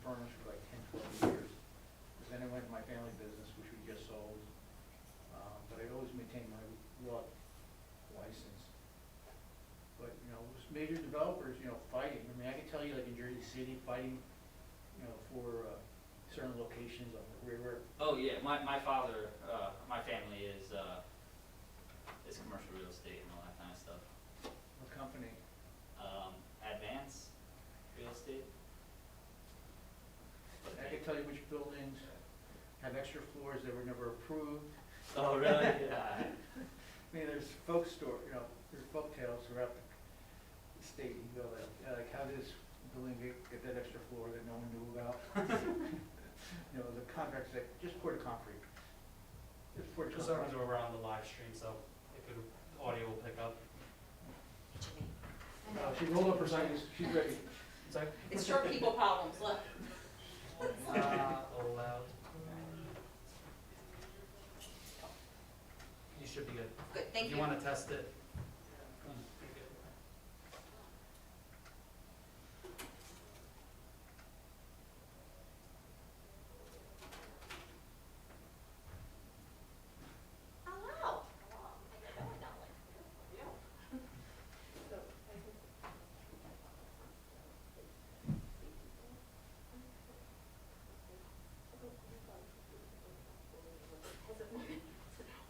furnished for like 10, 12 years. Because then I went to my family business, which we just sold. But I always maintained my law license. But, you know, it was major developers, you know, fighting. I mean, I can tell you, like in Jersey City, fighting, you know, for certain locations on the river. Oh yeah, my father, my family is commercial real estate and all that kind of stuff. What company? Advance real estate. I can tell you which buildings have extra floors that were never approved. Oh really? Yeah. I mean, there's folk there's folk tales throughout the state. You go like how did this building get that extra floor that no one knew about? You know, the contracts that just poured concrete. Just poured Just so concrete. we're on the live stream, so audio will pick up. She rolled up her sleeves. She's ready. Sorry? It's short people problems, look. A little loud. You should be good. Good, thank If you. you want to test it.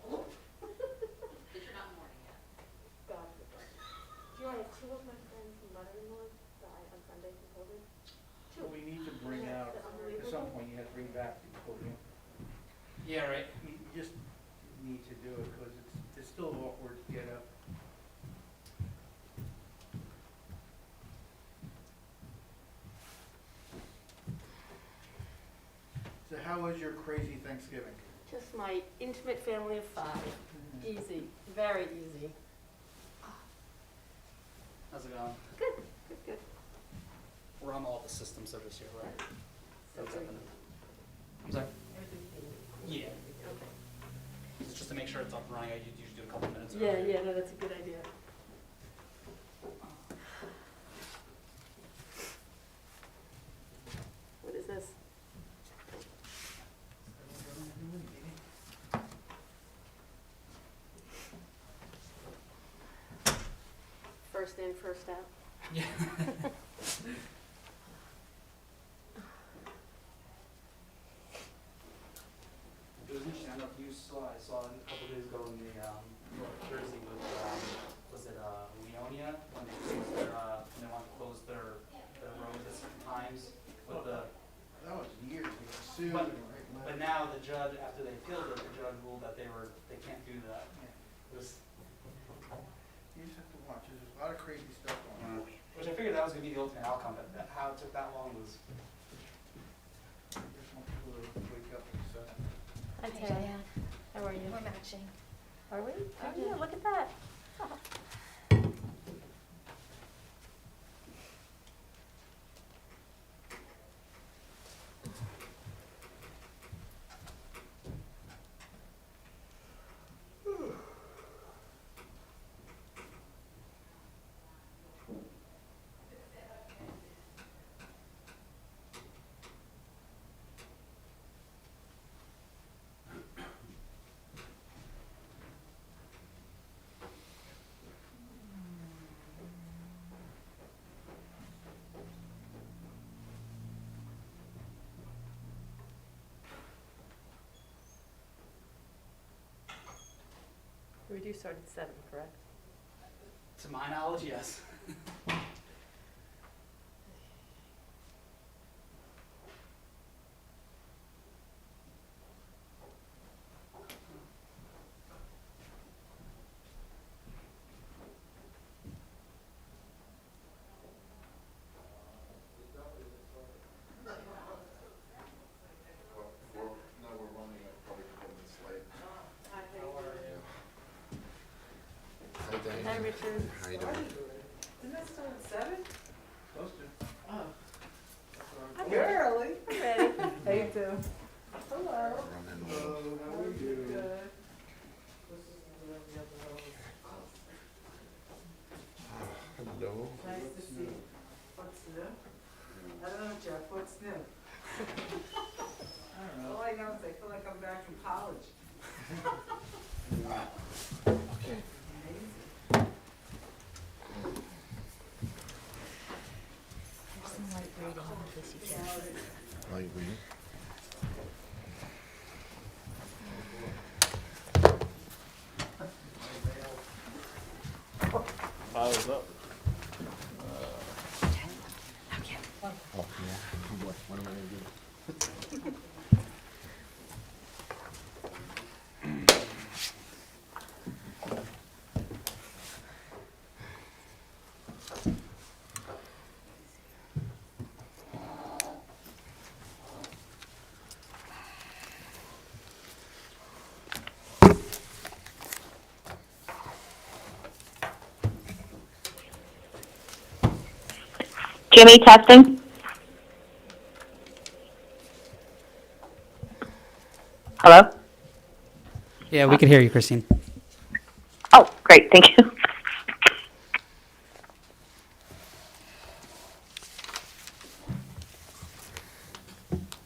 Hello. But you're not mourning yet. God forbid. Do you know, two of my friends' mother-in-law died on Sunday from COVID? So we need to bring out, at some point, you have to bring back the podium. Yeah, right. You just need to do it because it's still awkward to get up. So how was your crazy Thanksgiving? Just my intimate family of 5. Easy, very easy. How's it going? Good, good, good. We're on all the system service here, right? So What's great. happening? I'm sorry? Yeah. Okay. It's just to make sure it's up and running, I usually do a couple minutes Yeah, early. yeah, no, that's a good idea. What is this? First in, first out. Yeah. It was interesting, I don't know if you saw, I saw it a couple days ago in the, North Jersey with, was it, Leonia, when they closed their, when they wanted to close their roads at certain times with the, That was years, they got sued. But- and right, but now the judge, after they appealed it, the judge ruled that they can't do that. It was, You just have to watch, there's a lot of crazy stuff going on. which I figured that was gonna be the ultimate outcome, but how it took that long was, I just want people to wake up and stuff. Hi, Hey, Tara. Diane. How are you? We're matching. Are we? Oh, yeah. yeah, look at that. We do start at 7, correct? to my knowledge, yes. No, we're running probably a couple minutes late. Hi, Dave. Hi, Richard. How you doing? Didn't that start at 7? Supposed to. Oh. I'm You're ready. early. I'm ready. How you doing? Hello. Running Hello, low. how are you? Good. Hello. Nice to see you. What's new? I don't know, Jeff, what's new? don't know. All I know is I feel like I'm back in college. Light reading. Files up. Oh, yeah. What am I gonna do? Jimmy, testing. Hello? Yeah, we can hear you, Christine. Oh, great, thank you.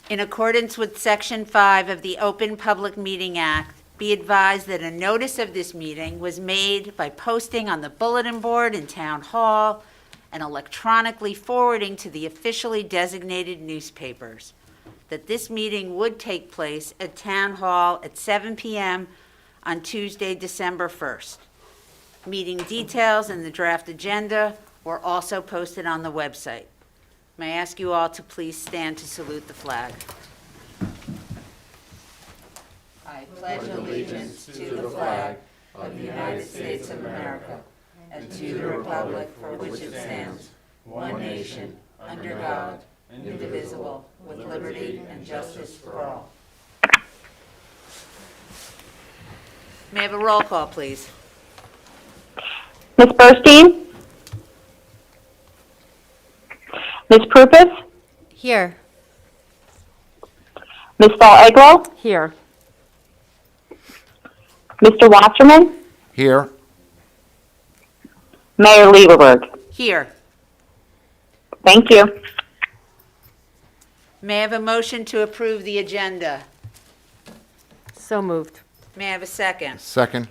In accordance with Section 5 of the Open Public Meeting Act, be advised that a notice of this meeting was made by posting on the bulletin board in Town Hall and electronically forwarding to the officially designated newspapers, that this meeting would take place at Town Hall at 7 p.m. on Tuesday, December 1st. Meeting details and the draft agenda were also posted on the website. May I ask you all to please stand to salute the flag? I pledge allegiance to the flag of the United States of America and to the republic for which it stands, one nation, under God, indivisible, with liberty and justice for all. May I have a roll call, please? Ms. Burstein? Ms. Prupus? Here. Ms. Stahl-Eglo? Here. Mr. Wasserman? Here. Mayor Lieberberg? Here. Thank you. May I have a motion to approve the agenda? So moved. May I have a second? Second.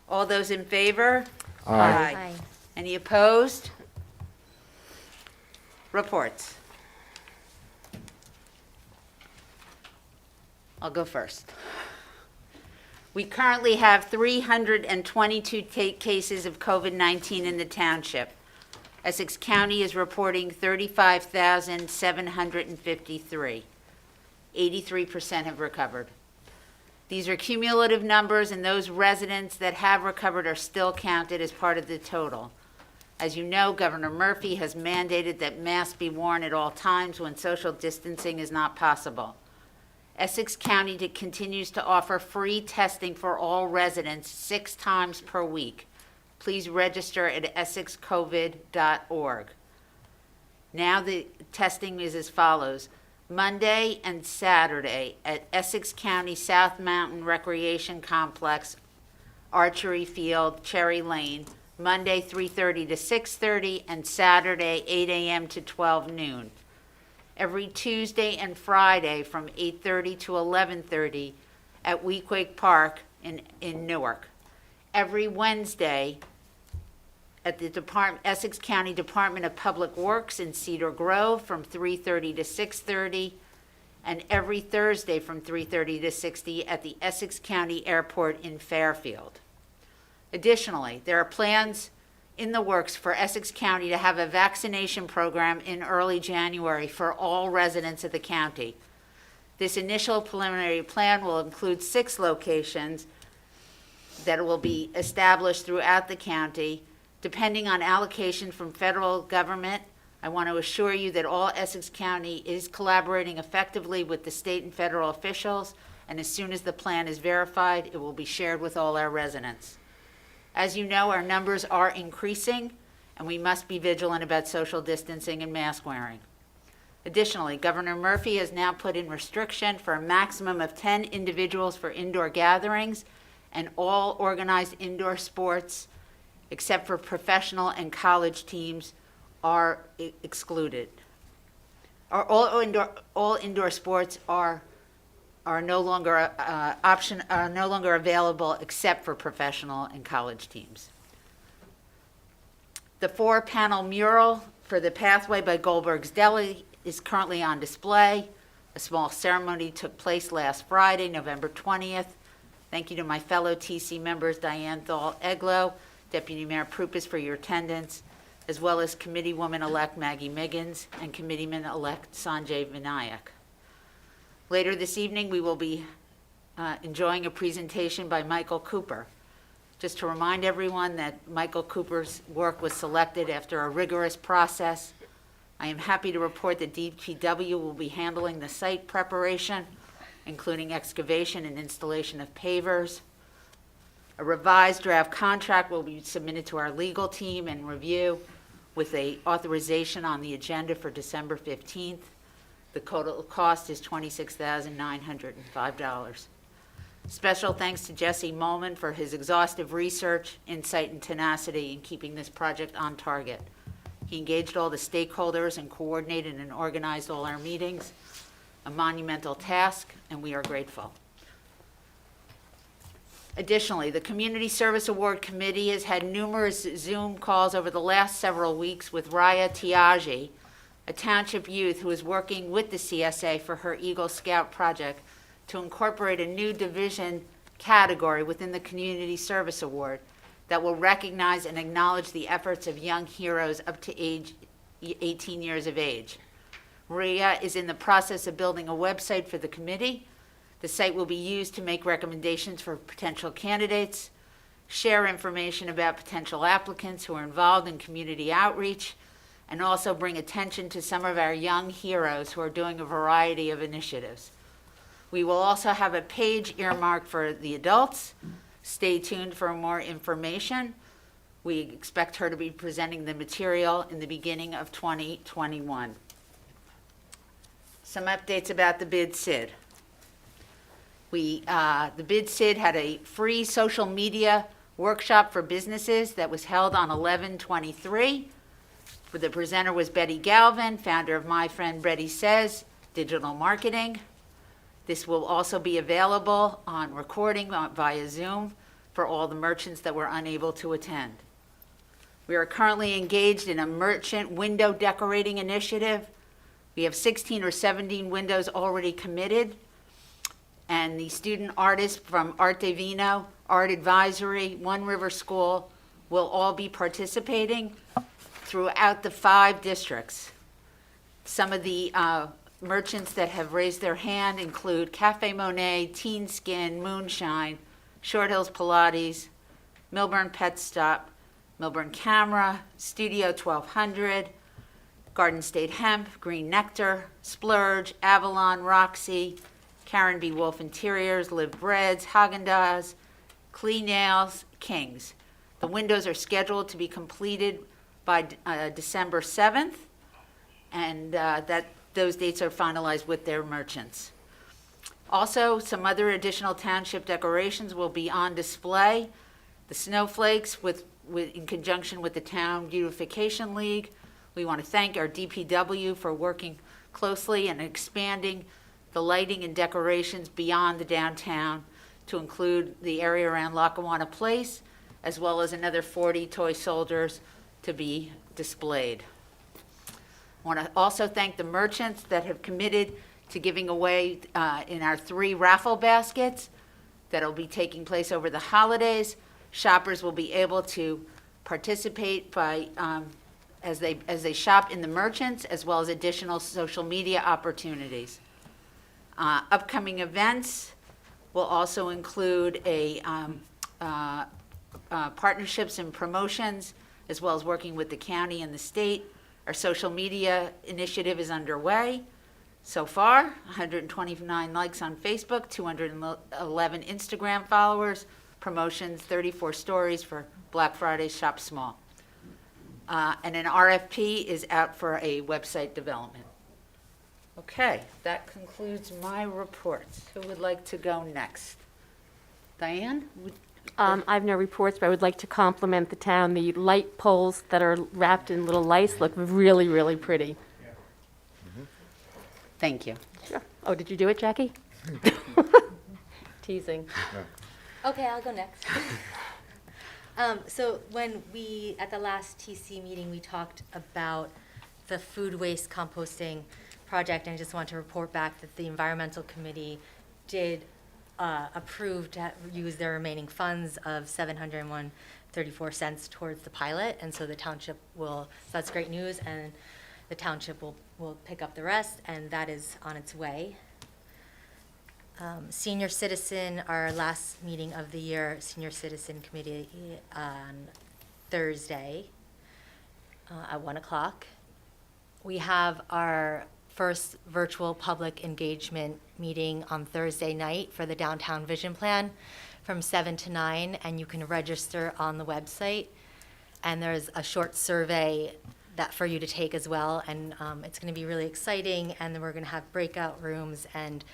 All those in favor? Aye. Any opposed? Reports. I'll go first. We currently have 322 cases of COVID-19 in the township. Essex County is reporting 35,753. 83% have recovered. These are cumulative numbers, and those residents that have recovered are still counted as part of the total. As you know, Governor Murphy has mandated that masks be worn at all times when social distancing is not possible. Essex County continues to offer free testing for all residents 6 times per week. Please register at essexcovid.org. Now the testing is as follows. Monday and Saturday at Essex County South Mountain Recreation Complex, Archery Field, Cherry Lane, Monday 3:30 to 6:30 and Saturday 8 a.m. to 12 noon. Every Tuesday and Friday from 8:30 to 11:30 at Weequahic Park in Newark. Every Wednesday at the Essex County Department of Public Works in Cedar Grove from 3:30 to 6:30, and every Thursday from 3:30 to 6:30 at the Essex County Airport in Fairfield. Additionally, there are plans in the works for Essex County to have a vaccination program in early January for all residents of the county. This initial preliminary plan will include 6 locations that will be established throughout the county. Depending on allocation from federal government, I want to assure you that all Essex County is collaborating effectively with the state and federal officials, and as soon as the plan is verified, it will be shared with all our residents. As you know, our numbers are increasing, and we must be vigilant about social distancing and mask wearing. Additionally, Governor Murphy has now put in restriction for a maximum of 10 individuals for indoor gatherings, and all organized indoor sports, except for professional and college teams, are excluded. All indoor sports are no longer are no longer available except for professional and college teams. The 4-panel mural for the Pathway by Goldberg's Deli is currently on display. A small ceremony took place last Friday, November 20th. Thank you to my fellow TC members, Diane Thal-Eglow, Deputy Mayor Prupus, for your attendance, as well as Committeewoman-elect Maggie Miggins and Committeeman-elect Sanjay Vinayak. Later this evening, we will be enjoying a presentation by Michael Cooper. Just to remind everyone that Michael Cooper's work was selected after a rigorous process. I am happy to report that DPW will be handling the site preparation, including excavation and installation of pavers. A revised draft contract will be submitted to our legal team and review with a authorization on the agenda for December 15th. The total cost is $26,905. Special thanks to Jesse Molman for his exhaustive research, insight, and tenacity in keeping this project on target. He engaged all the stakeholders and coordinated and organized all our meetings, a monumental task, and we are grateful. Additionally, the Community Service Award Committee has had numerous Zoom calls over the last several weeks with Raya Tiagi, a township youth who is working with the CSA for her Eagle Scout project to incorporate a new division category within the Community Service Award that will recognize and acknowledge the efforts of young heroes up to age 18 years of age. Maria is in the process of building a website for the committee. The site will be used to make recommendations for potential candidates, share information about potential applicants who are involved in community outreach, and also bring attention to some of our young heroes who are doing a variety of initiatives. We will also have a page earmarked for the adults. Stay tuned for more information. We expect her to be presenting the material in the beginning of 2021. Some updates about the bid SID. The bid SID had a free social media workshop for businesses that was held on 11/23. The presenter was Betty Galvin, founder of My Friend Betty Says Digital Marketing. This will also be available on recording via Zoom for all the merchants that were unable to attend. We are currently engaged in a merchant window decorating initiative. We have 16 or 17 windows already committed, and the student artists from Art Divino, Art Advisory, One River School will all be participating throughout the 5 districts. Some of the merchants that have raised their hand include Cafe Monet, Teen Skin, Moonshine, Short Hills Pilates, Millburn Pet Stop, Millburn Camera, Studio 1200, Garden State Hemp, Green Nectar, Splurge, Avalon, Roxy, Karen B. Wolf Interiors, Live Breads, Haagen-Dazs, Clean Nails, Kings. The windows are scheduled to be completed by December 7th, and those dates are finalized with their merchants. Also, some other additional township decorations will be on display. The snowflakes in conjunction with the Town Beautification League. We want to thank our DPW for working closely and expanding the lighting and decorations beyond the downtown to include the area around Lackawanna Place, as well as another 40 toy soldiers to be displayed. I want to also thank the merchants that have committed to giving away in our 3 raffle baskets that will be taking place over the holidays. Shoppers will be able to participate by as they shop in the merchants, as well as additional social media opportunities. Upcoming events will also include partnerships and promotions, as well as working with the county and the state. Our social media initiative is underway. So far, 129 likes on Facebook, 211 Instagram followers, promotions, 34 stories for Black Friday Shop Small. And an RFP is out for a website development. Okay, that concludes my reports. Who would like to go next? Diane? I have no reports, but I would like to compliment the town. The light poles that are wrapped in little lights look really, really pretty. Thank you. Sure. Oh, did you do it, Jackie? Teasing. Okay, I'll go next. So when we, at the last TC meeting, we talked about the food waste composting project, and I just want to report back that the environmental committee did approve to use their remaining funds of $701.34 towards the pilot, and so the township will, so that's great news, and the township will pick up the rest, and that is on its way. Senior Citizen, our last meeting of the year, Senior Citizen Committee on Thursday at 1 o'clock. We have our first virtual public engagement meeting on Thursday night for the Downtown Vision Plan from 7 to 9, and you can register on the website. And there's a short survey that for you to take as well, and it's going to be really exciting, and then we're going to have breakout rooms, and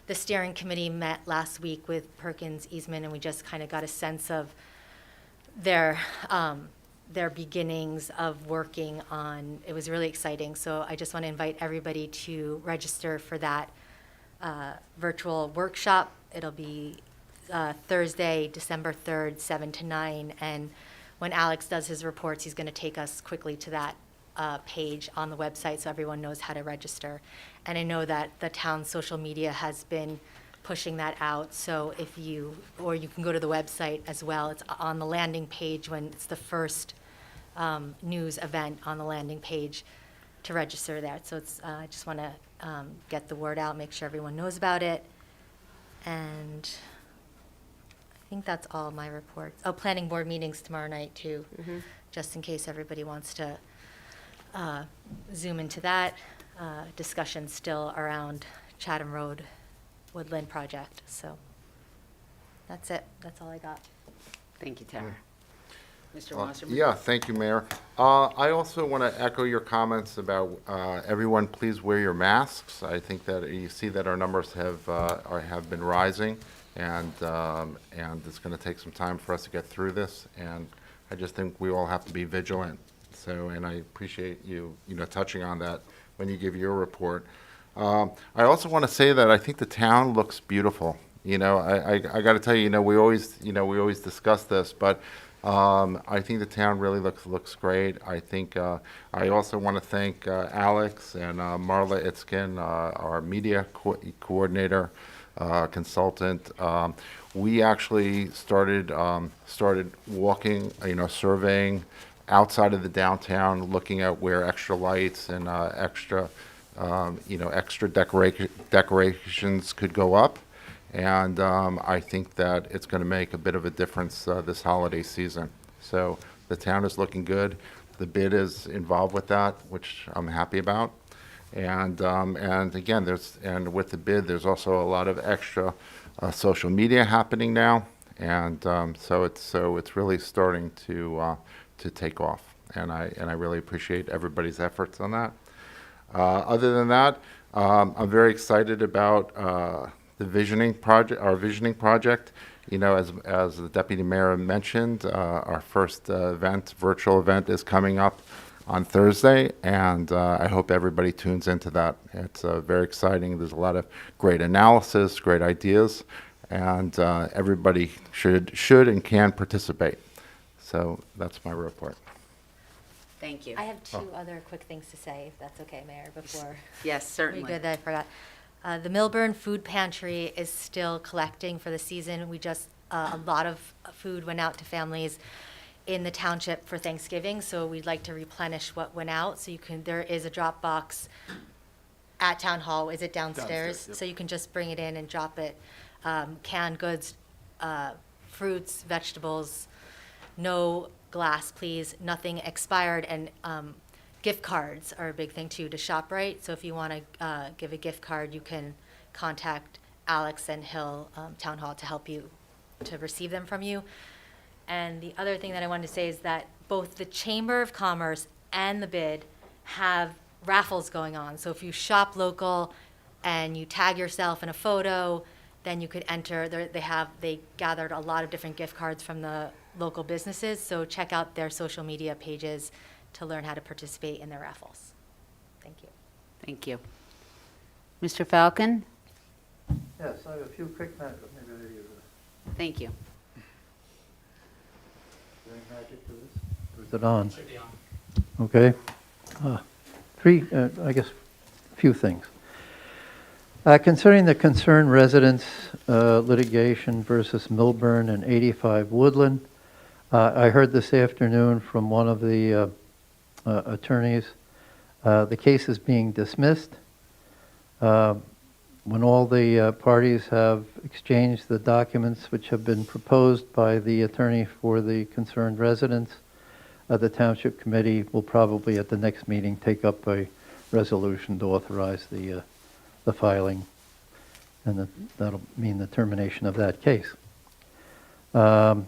the steering committee met last week with Perkins Eastman, and we just kind of got a sense of their beginnings of working on, it was really exciting. So I just want to invite everybody to register for that virtual workshop. It'll be Thursday, December 3rd, 7 to 9. And when Alex does his reports, he's going to take us quickly to that page on the website so everyone knows how to register. And I know that the town's social media has been pushing that out, so if you, or you can go to the website as well. It's on the landing page when it's the first news event on the landing page to register there. So it's, I just want to get the word out, make sure everyone knows about it. And I think that's all my reports. Oh, planning board meetings tomorrow night too, just in case everybody wants to zoom into that. Discussion still around Chatham Road Woodland project. So that's it. That's all I got. Thank you, Tara. Mr. Well, Wasserman? Yeah, thank you, Mayor. I also want to echo your comments about everyone, please wear your masks. I think that you see that our numbers have been rising, and it's going to take some time for us to get through this. And I just think we all have to be vigilant. So, and I appreciate you touching on that when you give your report. I also want to say that I think the town looks beautiful. I got to tell you, we always discuss this, but I think the town really looks great. I think I also want to thank Alex and Marla Itzkin, our media coordinator, consultant. We actually started walking, surveying outside of the downtown, looking at where extra lights and extra decorations could go up. And I think that it's going to make a bit of a difference this holiday season. So the town is looking good. The bid is involved with that, which I'm happy about. And again, with the bid, there's also a lot of extra social media happening now, and so it's really starting to take off. And I really appreciate everybody's efforts on that. Other than that, I'm very excited about the visioning project, our visioning project. As the deputy mayor mentioned, our first virtual event is coming up on Thursday, and I hope everybody tunes into that. It's very exciting. There's a lot of great analysis, great ideas, and everybody should and can participate. So that's my report. Thank you. I have two other quick things to say, if that's okay, Mayor, before. Yes, certainly. Pretty good that I forgot. The Millburn Food Pantry is still collecting for the season. We just, a lot of food went out to families in the township for Thanksgiving, so we'd like to replenish what went out. So there is a drop box at Town Hall. Is it downstairs? Yep. So you can just bring it in and drop it. Canned goods, fruits, vegetables, no glass, please, nothing expired, and gift cards are a big thing too to ShopRite. So if you want to give a gift card, you can contact Alex and Hill Town Hall to help you to receive them from you. And the other thing that I wanted to say is that both the Chamber of Commerce and the bid have raffles going on. So if you shop local and you tag yourself in a photo, then you could enter. They gathered a lot of different gift cards from the local businesses. So check out their social media pages to learn how to participate in their raffles. Thank you. Thank you. Mr. Falcon? Yes, I have a few quick matters. Maybe I use this. Thank you. Is there any magic to this? Or is it on? Okay. Three, I guess, a few things. Concerning the concerned residents litigation versus Millburn and 85 Woodland, I heard this afternoon from one of the attorneys, the case is being dismissed. When all the parties have exchanged the documents which have been proposed by the attorney for the concerned residents, the Township Committee will probably at the next meeting take up a resolution to authorize the filing, and that'll mean the termination of that case. The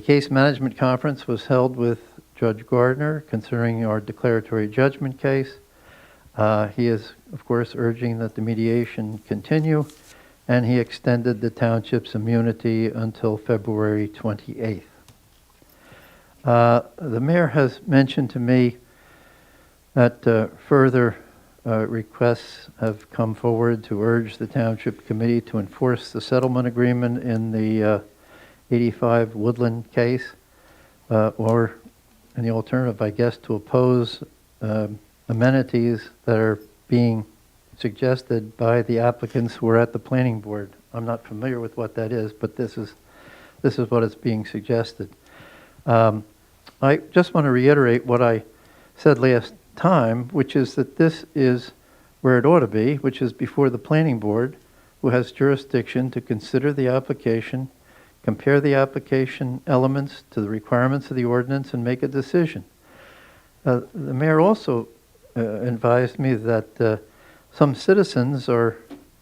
case management conference was held with Judge Gardner concerning our declaratory judgment case. He is, of course, urging that the mediation continue, and he extended the township's immunity until February 28th. The mayor has mentioned to me that further requests have come forward to urge the Township Committee to enforce the settlement agreement in the 85 Woodland case, or in the alternative, I guess, to oppose amenities that are being suggested by the applicants who are at the planning board. I'm not familiar with what that is, but this is what is being suggested. I just want to reiterate what I said last time, which is that this is where it ought to be, which is before the planning board, who has jurisdiction to consider the application, compare the application elements to the requirements of the ordinance, and make a decision. The mayor also advised me that some citizens are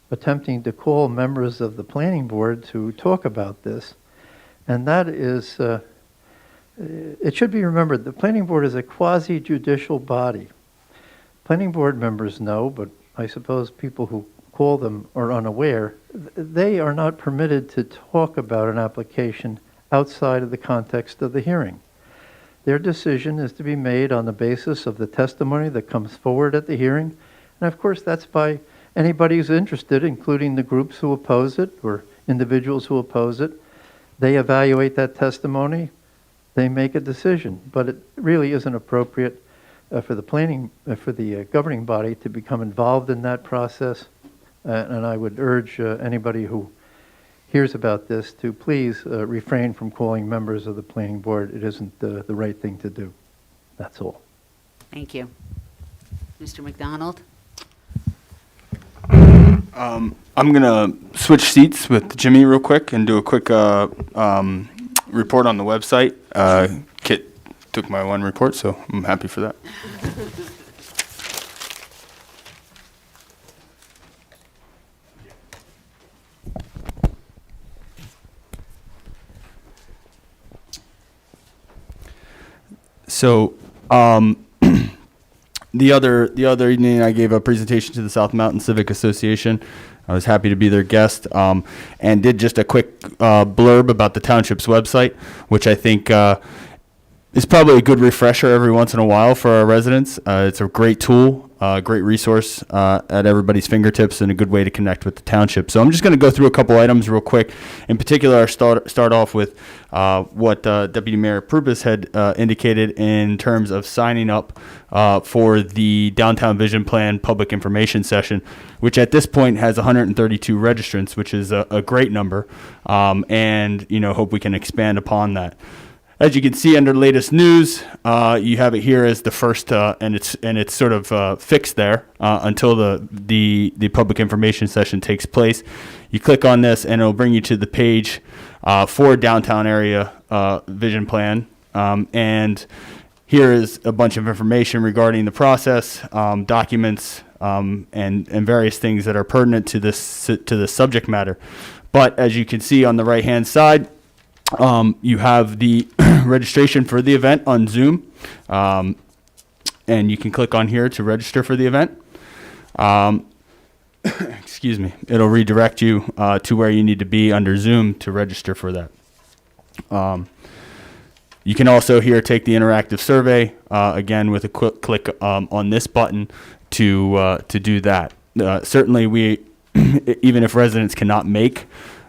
attempting to call members of the planning board to talk about this, and that is, it should be remembered, the planning board is a quasi-judicial body. Planning board members know, but I suppose people who call them are unaware, they are not permitted to talk about an application outside of the context of the hearing. Their decision is to be made on the basis of the testimony that comes forward at the hearing, and of course that's by anybody who's interested, including the groups who oppose it or individuals who oppose it. They evaluate that testimony, they make a decision, but it really isn't appropriate for the governing body to become involved in that process. And I would urge anybody who hears about this to please refrain from calling members of the planning board. It isn't the right thing to do. That's all. Thank you. Mr. McDonald? I'm going to switch seats with Jimmy real quick and do a quick report on the website. Kit took my one report, so I'm happy for that. So, the other evening, I gave a presentation to the South Mountain Civic Association. I was happy to be their guest, and did just a quick blurb about the township's website, which I think is probably a good refresher every once in a while for our residents. It's a great tool, great resource at everybody's fingertips, and a good way to connect with the township. So I'm just going to go through a couple items real quick. In particular, I'll start off with what Deputy Mayor Prupus had indicated in terms of signing up for the Downtown Vision Plan public information session, which at this point has 132 registrants, which is a great number, and hope we can expand upon that. As you can see under latest news, you have it here as the first, and it's sort of fixed there until the public information session takes place. You click on this, and it'll bring you to the page for downtown area vision plan, and here is a bunch of information regarding the process, documents, and various things that are pertinent to this subject matter. But as you can see on the right-hand side, you have the registration for the event on Zoom, and you can click on here to register for the event. Excuse me. It'll redirect you to where you need to be under Zoom to register for that. You can also here take the interactive survey, again with a quick click on this button to do that. certainly we, even if residents cannot make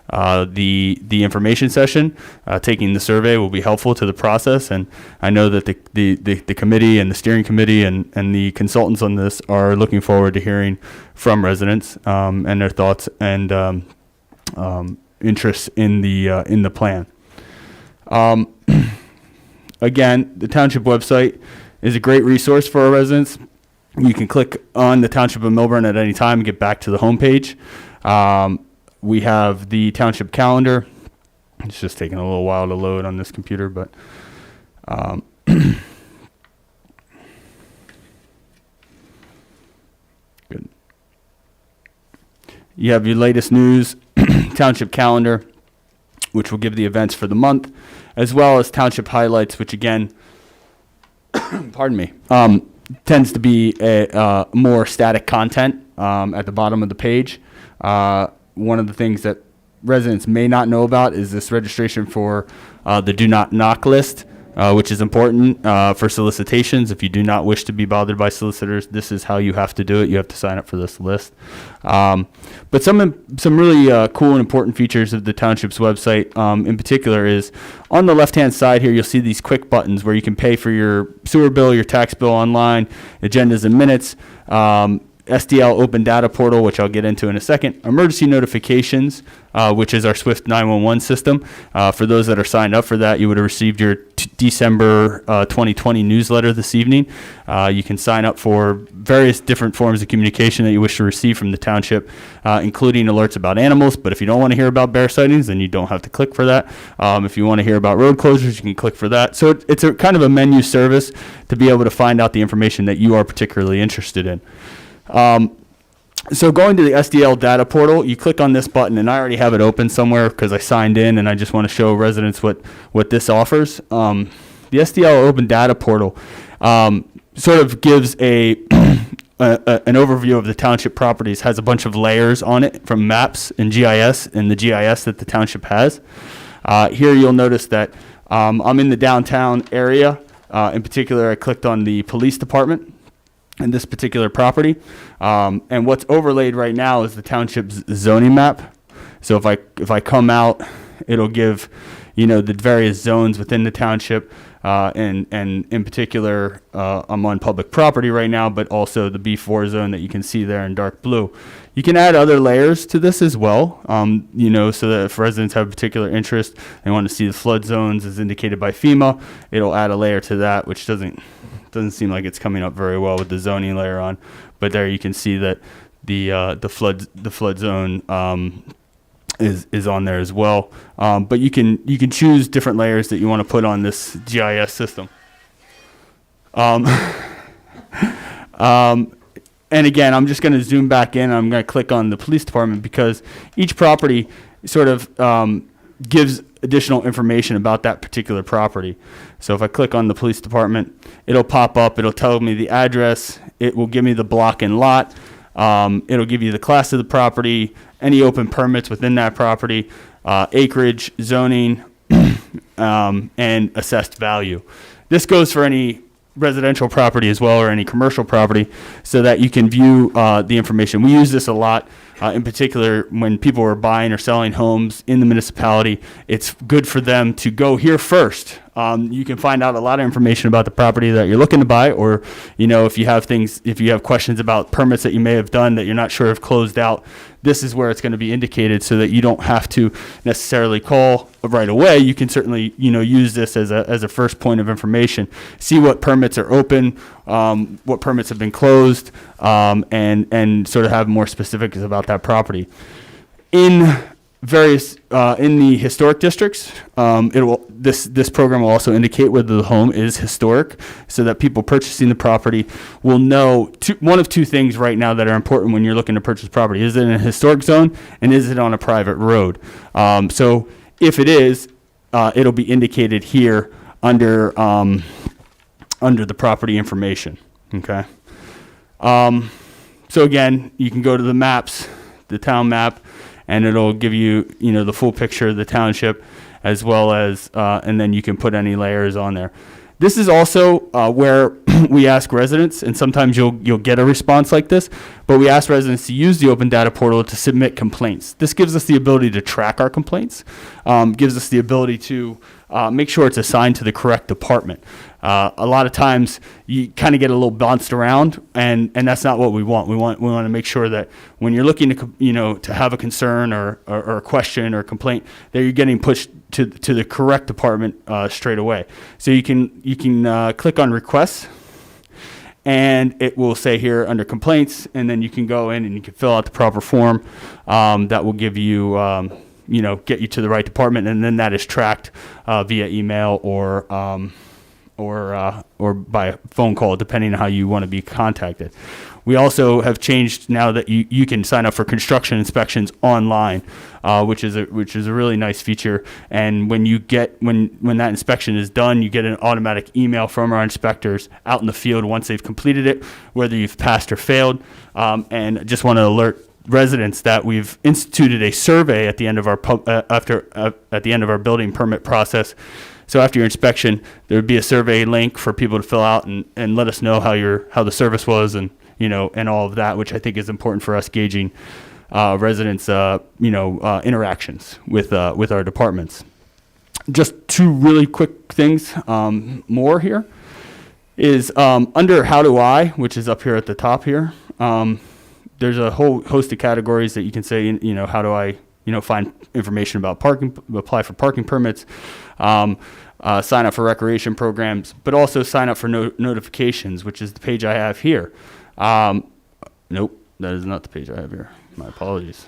the information session, taking the survey will be helpful to the process. And I know that the committee and the steering committee and the consultants on this are looking forward to hearing from residents and their thoughts and interests in the plan. Again, the township website is a great resource for our residents. You can click on the Township of Millburn at any time and get back to the homepage. We have the township calendar. It's just taking a little while to load on this computer, but good. You have your latest news, township calendar, which will give the events for the month, as well as township highlights, which again, pardon me, tends to be a more static content at the bottom of the page. One of the things that residents may not know about is this registration for the Do Not Knock list, which is important for solicitations. If you do not wish to be bothered by solicitors, this is how you have to do it. You have to sign up for this list. But some really cool and important features of the township's website in particular is on the left-hand side here, you'll see these quick buttons where you can pay for your sewer bill, your tax bill online, agendas and minutes, SDL Open Data Portal, which I'll get into in a second, emergency notifications, which is our Swift 911 system. For those that are signed up for that, you would have received your December 2020 newsletter this evening. You can sign up for various different forms of communication that you wish to receive from the township, including alerts about animals. But if you don't want to hear about bear sightings, then you don't have to click for that. If you want to hear about road closures, you can click for that. So it's a kind of a menu service to be able to find out the information that you are particularly interested in. So going to the SDL data portal, you click on this button, and I already have it open somewhere because I signed in and I just want to show residents what this offers. The SDL Open Data Portal sort of gives an overview of the township properties, has a bunch of layers on it from maps and GIS and the GIS that the township has. Here you'll notice that I'm in the downtown area. In particular, I clicked on the police department in this particular property. And what's overlaid right now is the township's zoning map. So if I come out, it'll give, the various zones within the township, and in particular, I'm on public property right now, but also the B4 zone that you can see there in dark blue. You can add other layers to this as well, so that if residents have a particular interest, they want to see the flood zones as indicated by FEMA, it'll add a layer to that, which doesn't seem like it's coming up very well with the zoning layer on, but there you can see that the flood zone is on there as well. But you can choose different layers that you want to put on this GIS system. And again, I'm just going to zoom back in. I'm going to click on the police department because each property sort of gives additional information about that particular property. So if I click on the police department, it'll pop up. It'll tell me the address. It will give me the block and lot. It'll give you the class of the property, any open permits within that property, acreage, zoning, and assessed value. This goes for any residential property as well, or any commercial property, so that you can view the information. We use this a lot. In particular, when people are buying or selling homes in the municipality, it's good for them to go here first. You can find out a lot of information about the property that you're looking to buy, or if you have questions about permits that you may have done that you're not sure have closed out, this is where it's going to be indicated so that you don't have to necessarily call right away. You can certainly use this as a first point of information. See what permits are open, what permits have been closed, and sort of have more specifics about that property. In various in the historic districts, this program will also indicate whether the home is historic, so that people purchasing the property will know one of two things right now that are important when you're looking to purchase property. Is it in a historic zone, and is it on a private road? So if it is, it'll be indicated here under the property information. Okay. So again, you can go to the maps, the town map, and it'll give you, the full picture of the township, as well as, and then you can put any layers on there. This is also where we ask residents, and sometimes you'll get a response like this, but we ask residents to use the open data portal to submit complaints. This gives us the ability to track our complaints, gives us the ability to make sure it's assigned to the correct department. A lot of times you kind of get a little bounced around, and that's not what we want. We want to make sure that when you're looking to have a concern or a question or a complaint, that you're getting pushed to the correct department straight away. So you can click on requests, and it will say here under complaints, and then you can go in and you can fill out the proper form that will give you get you to the right department, and then that is tracked via email or by phone call, depending on how you want to be contacted. We also have changed now that you can sign up for construction inspections online, which is a really nice feature. And when that inspection is done, you get an automatic email from our inspectors out in the field once they've completed it, whether you've passed or failed. And I just want to alert residents that we've instituted a survey at the end of our at the end of our building permit process. So after your inspection, there would be a survey link for people to fill out and let us know how the service was and all of that, which I think is important for us gauging residents interactions with our departments. Just two really quick things more here is under How Do I, which is up here at the top here. There's a whole host of categories that you can say, how do I, find information about parking, apply for parking permits, sign up for recreation programs, but also sign up for notifications, which is the page I have here. Nope, that is not the page I have here. My apologies.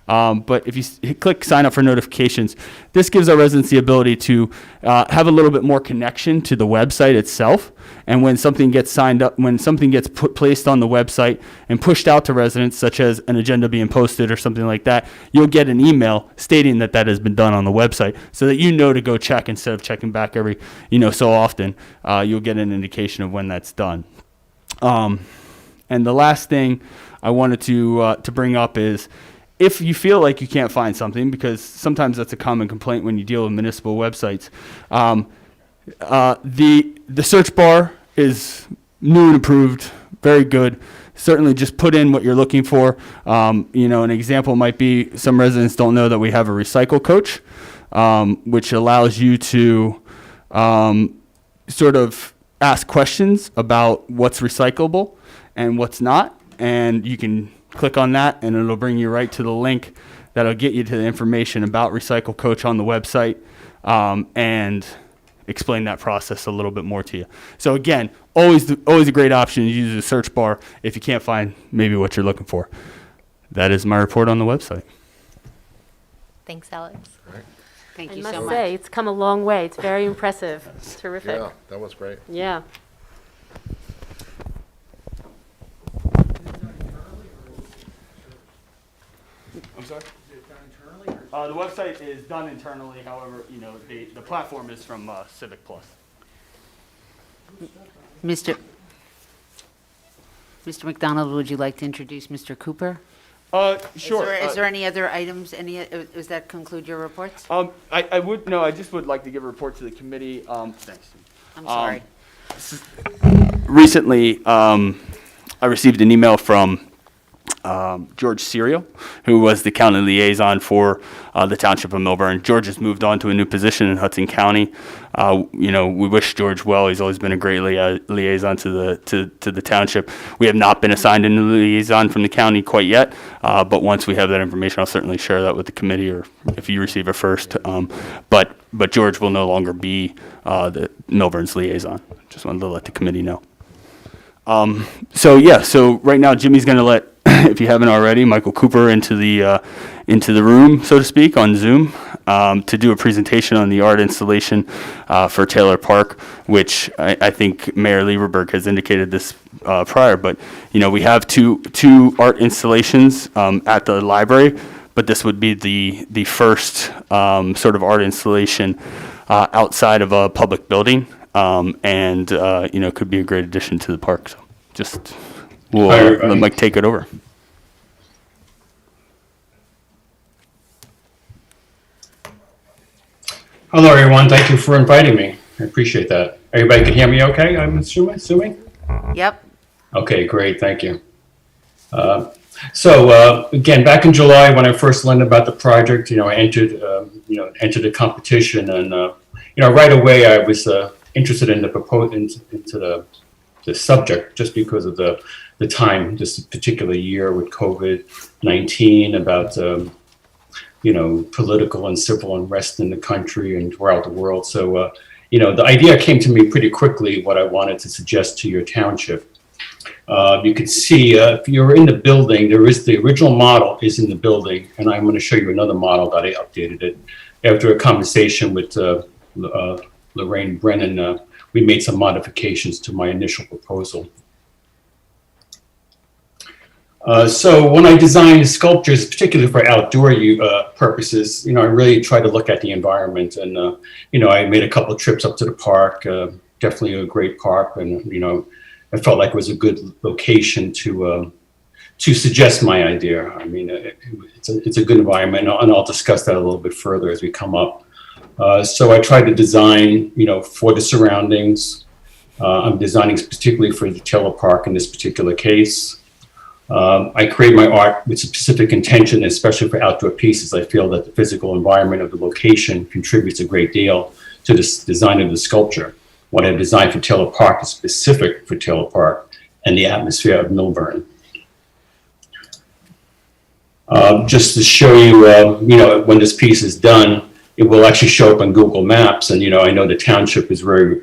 But if you click sign up for notifications, this gives our residents the ability to have a little bit more connection to the website itself. And when something gets signed up, when something gets placed on the website and pushed out to residents, such as an agenda being posted or something like that, you'll get an email stating that has been done on the website, so that to go check instead of checking back every so often. You'll get an indication of when that's done. And the last thing I wanted to bring up is, if you feel like you can't find something, because sometimes that's a common complaint when you deal with municipal websites, the search bar is new and improved, very good. Certainly just put in what you're looking for. An example might be, some residents don't know that we have a recycle coach, which allows you to sort of ask questions about what's recyclable and what's not, and you can click on that and it'll bring you right to the link that'll get you to the information about Recycle Coach on the website, and explain that process a little bit more to you. So again, always a great option to use the search bar if you can't find maybe what you're looking for. That is my report on the website. Thanks, Alex. Thank I you must so much. say, it's come a long way. It's very impressive. It's terrific. Yeah, that was great. Yeah. I'm sorry? Is it done internally or? The website is done internally. However, the platform is from Civic Plus. Mr. McDonald, would you like to introduce Mr. Cooper? Sure. Is there any other items, does that conclude your reports? I just would like to give a report to the committee. Thanks. I'm sorry. Recently, I received an email from George Serial, who was the county liaison for the Township of Millburn. George has moved on to a new position in Hudson County. We wish George well. He's always been a great liaison to the township. We have not been assigned a new liaison from the county quite yet, but once we have that information, I'll certainly share that with the committee, or if you receive it first. But George will no longer be the Millburn's liaison. Just wanted to let the committee know. So right now Jimmy's going to let, if you haven't already, Michael Cooper into the room, so to speak, on Zoom, to do a presentation on the art installation for Taylor Park, which I think Mayor Lieberberg has indicated this prior. But we have two art installations at the library, but this would be the first sort of art installation outside of a public building, and could be a great addition to the park. So just we'll let Mike take it over. Hello, everyone. Thank you for inviting me. I appreciate that. Everybody can hear me okay, I'm assuming? Yep. Okay, great, thank you. Again, back in July, when I first learned about the project, I entered the competition, and right away I was interested in into the subject, just because of the time, this particular year with COVID-19, about political and civil unrest in the country and throughout the world. So, the idea came to me pretty quickly, what I wanted to suggest to your township. You can see, if you're in the building, the original model is in the building, and I'm going to show you another model that I updated it. After a conversation with Lorraine Brennan, we made some modifications to my initial proposal. So when I designed sculptures, particularly for outdoor purposes, I really try to look at the environment, and I made a couple of trips up to the park, definitely a great park, and I felt like it was a good location to suggest my idea. I mean, it's a good environment, and I'll discuss that a little bit further as we come up. So I tried to design, for the surroundings. I'm designing particularly for the Taylor Park in this particular case. I create my art with specific intention, especially for outdoor pieces. I feel that the physical environment of the location contributes a great deal to the design of the sculpture. What I designed for Taylor Park is specific for Taylor Park and the atmosphere of Millburn. Just to show you, when this piece is done, it will actually show up on Google Maps. And, I know the township is very,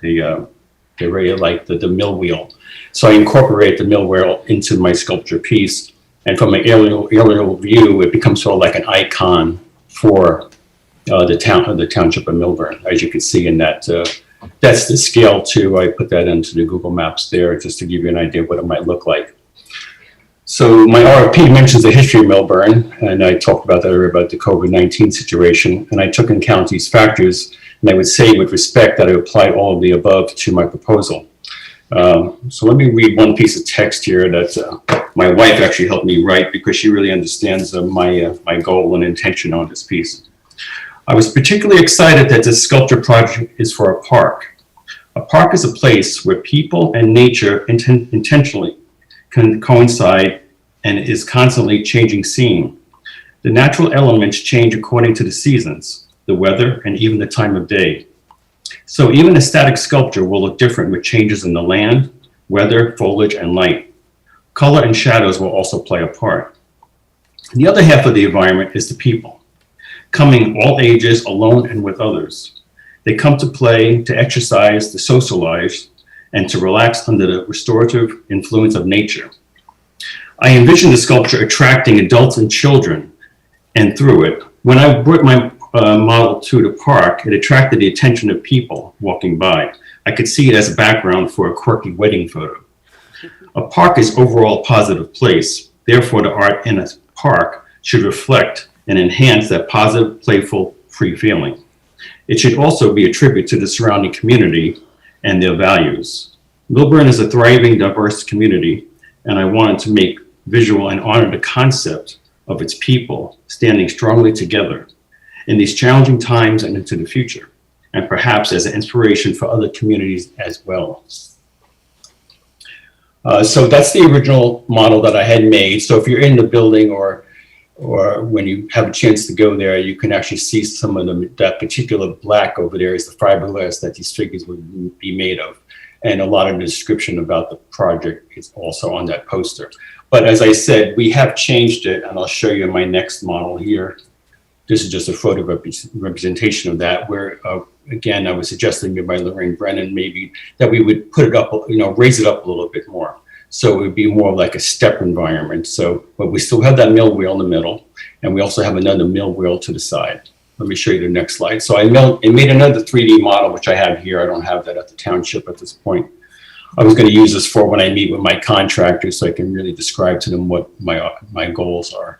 they really like the mill wheel. So I incorporate the mill wheel into my sculpture piece. And from an aerial view, it becomes sort of like an icon for the township of Millburn. As you can see in that, that's the scale too. I put that into the Google Maps there just to give you an idea of what it might look like. So my RFP mentions the history of Millburn, and I talked about that earlier about the COVID-19 situation, and I took into account these factors, and I would say with respect that I applied all of the above to my proposal. So let me read one piece of text here that my wife actually helped me write, because she really understands my goal and intention on this piece. I was particularly excited that this sculpture project is for a park. A park is a place where people and nature intentionally can coincide and is constantly changing scene. The natural elements change according to the seasons, the weather, and even the time of day. So even a static sculpture will look different with changes in the land, weather, foliage, and light. Color and shadows will also play a part. The other half of the environment is the people, coming all ages, alone and with others. They come to play, to exercise, to socialize, and to relax under the restorative influence of nature. I envision the sculpture attracting adults and children, and through it, when I brought my model to the park, it attracted the attention of people walking by. I could see it as a background for a quirky wedding photo. A park is overall a positive place. Therefore, the art in a park should reflect and enhance that positive, playful, free feeling. It should also be a tribute to the surrounding community and their values. Millburn is a thriving, diverse community, and I wanted to make visual and honor the concept of its people standing strongly together in these challenging times and into the future, and perhaps as an inspiration for other communities as well. So that's the original model that I had made. So if you're in the building or when you have a chance to go there, you can actually see some of that particular black over there is the fiberglass that these figures would be made of. And a lot of the description about the project is also on that poster. But as I said, we have changed it, and I'll show you my next model here. This is just a photo representation of that, where, again, I was suggesting by Lorraine Brennan maybe that we would put it up, raise it up a little bit more. So it would be more like a step environment. So, but we still have that mill wheel in the middle, and we also have another mill wheel to the side. Let me show you the next slide. So I made another 3D model, which I have here. I don't have that at the township at this point. I was going to use this for when I meet with my contractors, so I can really describe to them what my goals are.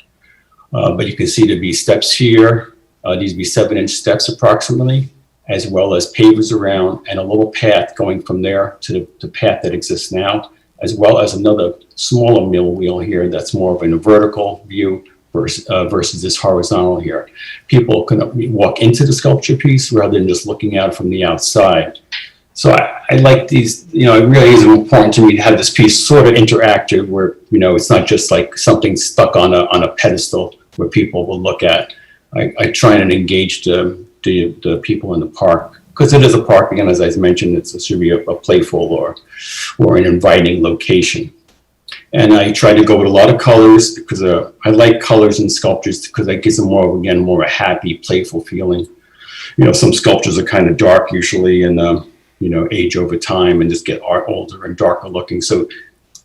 But you can see there'd be steps here. These would be 7-inch steps approximately, as well as pavers around, and a little path going from there to the path that exists now, as well as another smaller mill wheel here that's more of a vertical view, versus this horizontal here. People can walk into the sculpture piece rather than just looking at it from the outside. So I like these, it really is important to me to have this piece sort of interactive where, it's not just like something stuck on a pedestal where people will look at. I try and engage the people in the park, because it is a park, again, as I mentioned, it should be a playful or an inviting location. And I try to go with a lot of colors because I like colors in sculptures because that gives them more a happy, playful feeling. Some sculptures are kind of dark usually and, age over time and just get older and darker looking. So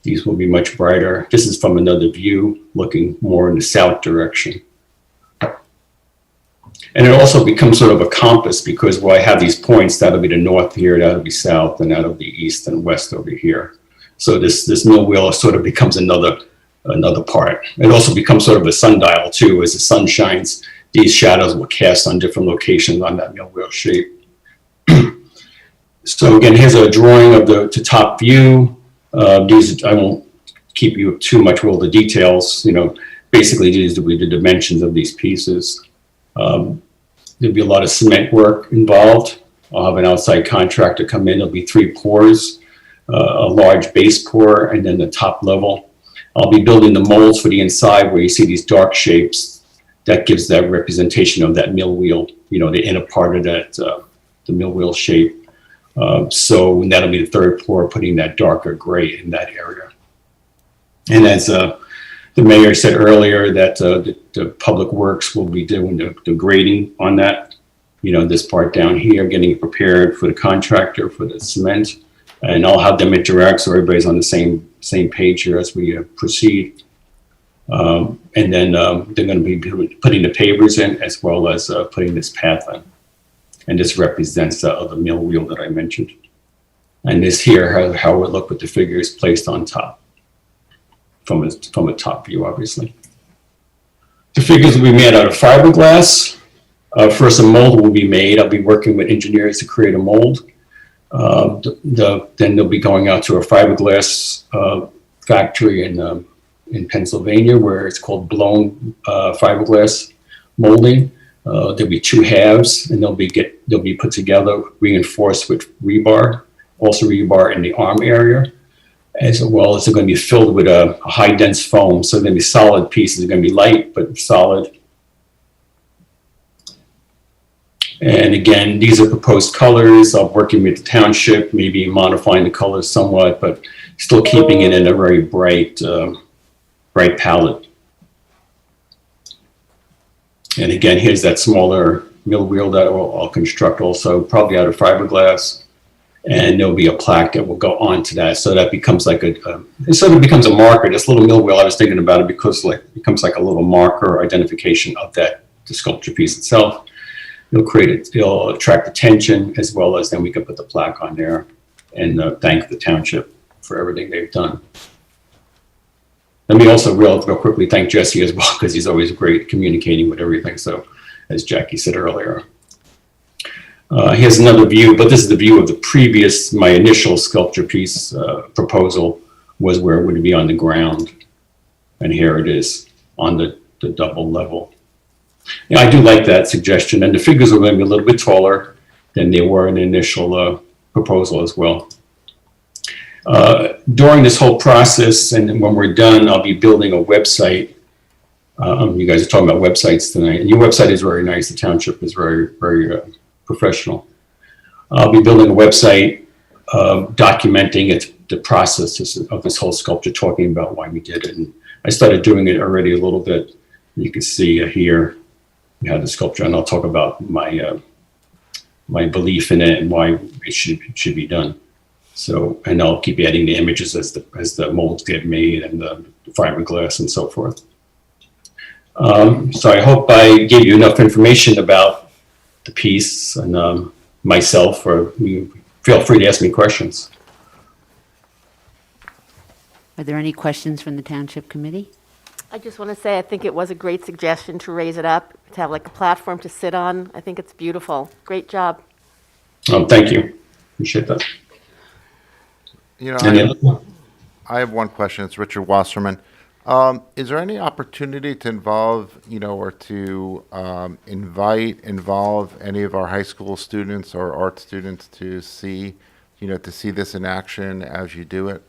these will be much brighter. This is from another view, looking more in the south direction. And it also becomes sort of a compass because where I have these points, that'll be the north here, that'll be south, and that'll be east and west over here. So this mill wheel sort of becomes another part. It also becomes sort of a sundial too. As the sun shines, these shadows will cast on different locations on that mill wheel shape. So again, here's a drawing of the top view. These, I won't keep you too much with all the details. Basically these will be the dimensions of these pieces. There'll be a lot of cement work involved. I'll have an outside contractor come in. There'll be 3 pours, a large base pour, and then the top level. I'll be building the molds for the inside where you see these dark shapes. That gives that representation of that mill wheel, the inner part of that, the mill wheel shape. So that'll be the 3rd pour, putting that darker gray in that area. And as the mayor said earlier, that the public works will be doing the grading on that, this part down here, getting it prepared for the contractor for the cement. And I'll have them interact so everybody's on the same page here as we proceed. And then they're going to be putting the pavers in as well as putting this path in. And this represents the mill wheel that I mentioned. And this here, how it would look with the figures placed on top from a top view, obviously. The figures will be made out of fiberglass. First, a mold will be made. I'll be working with engineers to create a mold. Then they'll be going out to a fiberglass factory in Pennsylvania, where it's called blown fiberglass molding. There'll be 2 halves, and they'll be put together, reinforced with rebar, also rebar in the arm area, as well as they're going to be filled with a high dense foam. So they're going to be solid pieces. They're going to be light but solid. And again, these are proposed colors. I'm working with the township, maybe modifying the colors somewhat, but still keeping it in a very bright palette. And again, here's that smaller mill wheel that I'll construct also, probably out of fiberglass. And there'll be a plaque that will go onto that. So that becomes like it sort of becomes a marker. This little mill wheel, I was thinking about it because it becomes like a little marker identification of the sculpture piece itself. It'll attract attention, as well as then we can put the plaque on there and thank the township for everything they've done. Let me also real quickly thank Jesse as well, because he's always great communicating with everything. So as Jackie said earlier. Here's another view, but this is the view of the previous, my initial sculpture piece proposal was where it would be on the ground. And here it is on the double level. I do like that suggestion, and the figures are going to be a little bit taller than they were in the initial proposal as well. During this whole process, and when we're done, I'll be building a website. You guys are talking about websites tonight, and your website is very nice. The township is very, very professional. I'll be building a website documenting the process of this whole sculpture, talking about why we did it. And I started doing it already a little bit. You can see here, we have the sculpture, and I'll talk about my my belief in it and why it should be done. So, and I'll keep adding the images as the molds get made and the fiberglass and so forth. So I hope I gave you enough information about the piece and myself, or you feel free to ask me questions. Are there any questions from the Township Committee? I just want to say I think it was a great suggestion to raise it up, to have like a platform to sit on. I think it's beautiful. Great job. Thank you. Appreciate that. I have one question. It's Richard Wasserman. Is there any opportunity to involve, or to involve any of our high school students or art students to see, to see this in action as you do it?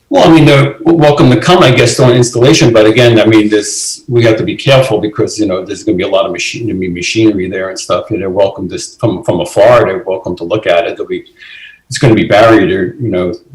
Well, I mean, they're welcome to come, I guess, on installation, but again, I mean, we have to be careful because, there's gonna be a lot of machinery there and stuff. They're welcome to, from afar, they're welcome to look at it. It's gonna be barrier,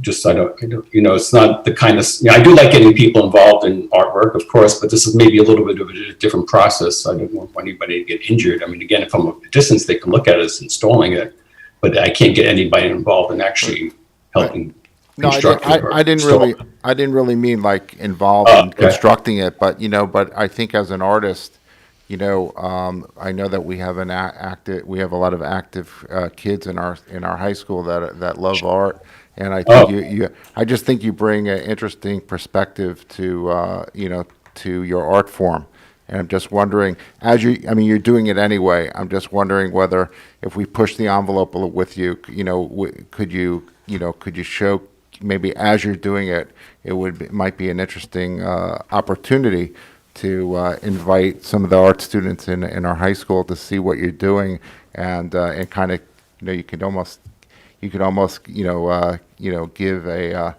just, it's not the kind of, I do like getting people involved in artwork, of course, but this is maybe a little bit of a different process. I don't want anybody to get injured. I mean, again, from a distance, they can look at us installing it, but I can't get anybody involved in actually helping. No, I didn't really mean like involved in constructing it, but but I think as an artist, I know that we have we have a lot of active kids in our high school that love art, and I think I just think you bring an interesting perspective to to your art form. And I'm just wondering, you're doing it anyway. I'm just wondering whether if we push the envelope with you, could you show maybe as you're doing it, might be an interesting opportunity to invite some of the art students in our high school to see what you're doing, and kind of you could almost give a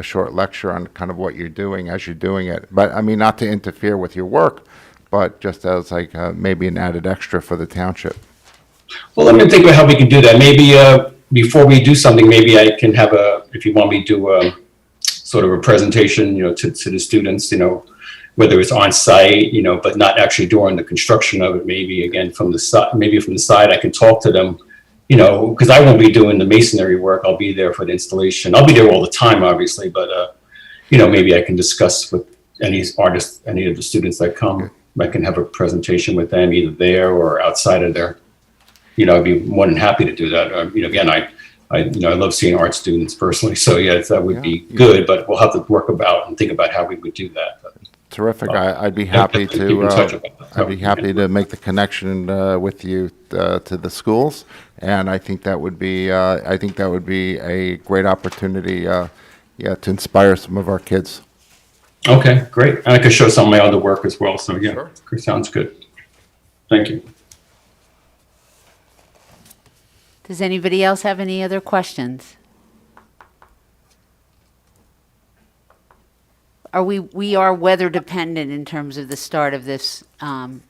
short lecture on kind of what you're doing as you're doing it. But I mean, not to interfere with your work, but just as like maybe an added extra for the township. Well, let me think about how we can do that. Maybe before we do something, maybe I can have if you want me to do sort of a presentation, to the students, whether it's on site, but not actually during the construction of it. Maybe again from the side, I can talk to them, because I won't be doing the masonry work. I'll be there for the installation. I'll be there all the time, obviously, but maybe I can discuss with any artists, any of the students that come. I can have a presentation with them either there or outside of there. I'd be more than happy to do that. Again, I love seeing art students personally, so yes, that would be good. But we'll have to work about and think about how we would do that. Terrific. I'd be happy to. I'd be happy to make the connection with you to the schools, and I think that would be. I think that would be a great opportunity. To inspire some of our kids. Okay, great. And I could show some of my other work as well. So yeah, sure. Sounds good. Thank you. Does anybody else have any other questions? We are weather dependent in terms of the start of this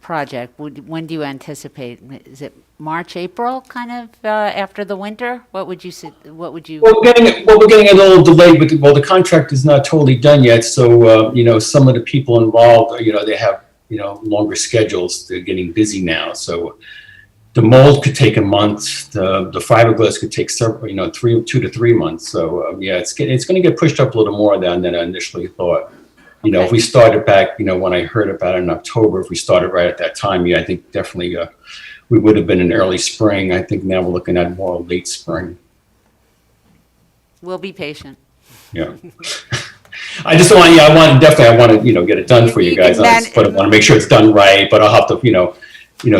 project. When do you anticipate? Is it March, April, kind of after the winter? What would you say? What would you? Well, we're getting a little delayed, but the contract is not totally done yet. So some of the people involved, they have longer schedules. They're getting busy now. So the mold could take a month. The fiberglass could take several, 2 to 3 months. So it's going to get pushed up a little more than I initially thought. If we started back, when I heard about it in October, if we started right at that time, I think definitely we would have been in early spring. I think now we're looking at more late spring. We'll be patient. Yeah. I just want, I want to, get it done for you guys. But I want to make sure it's done right. But I'll have to,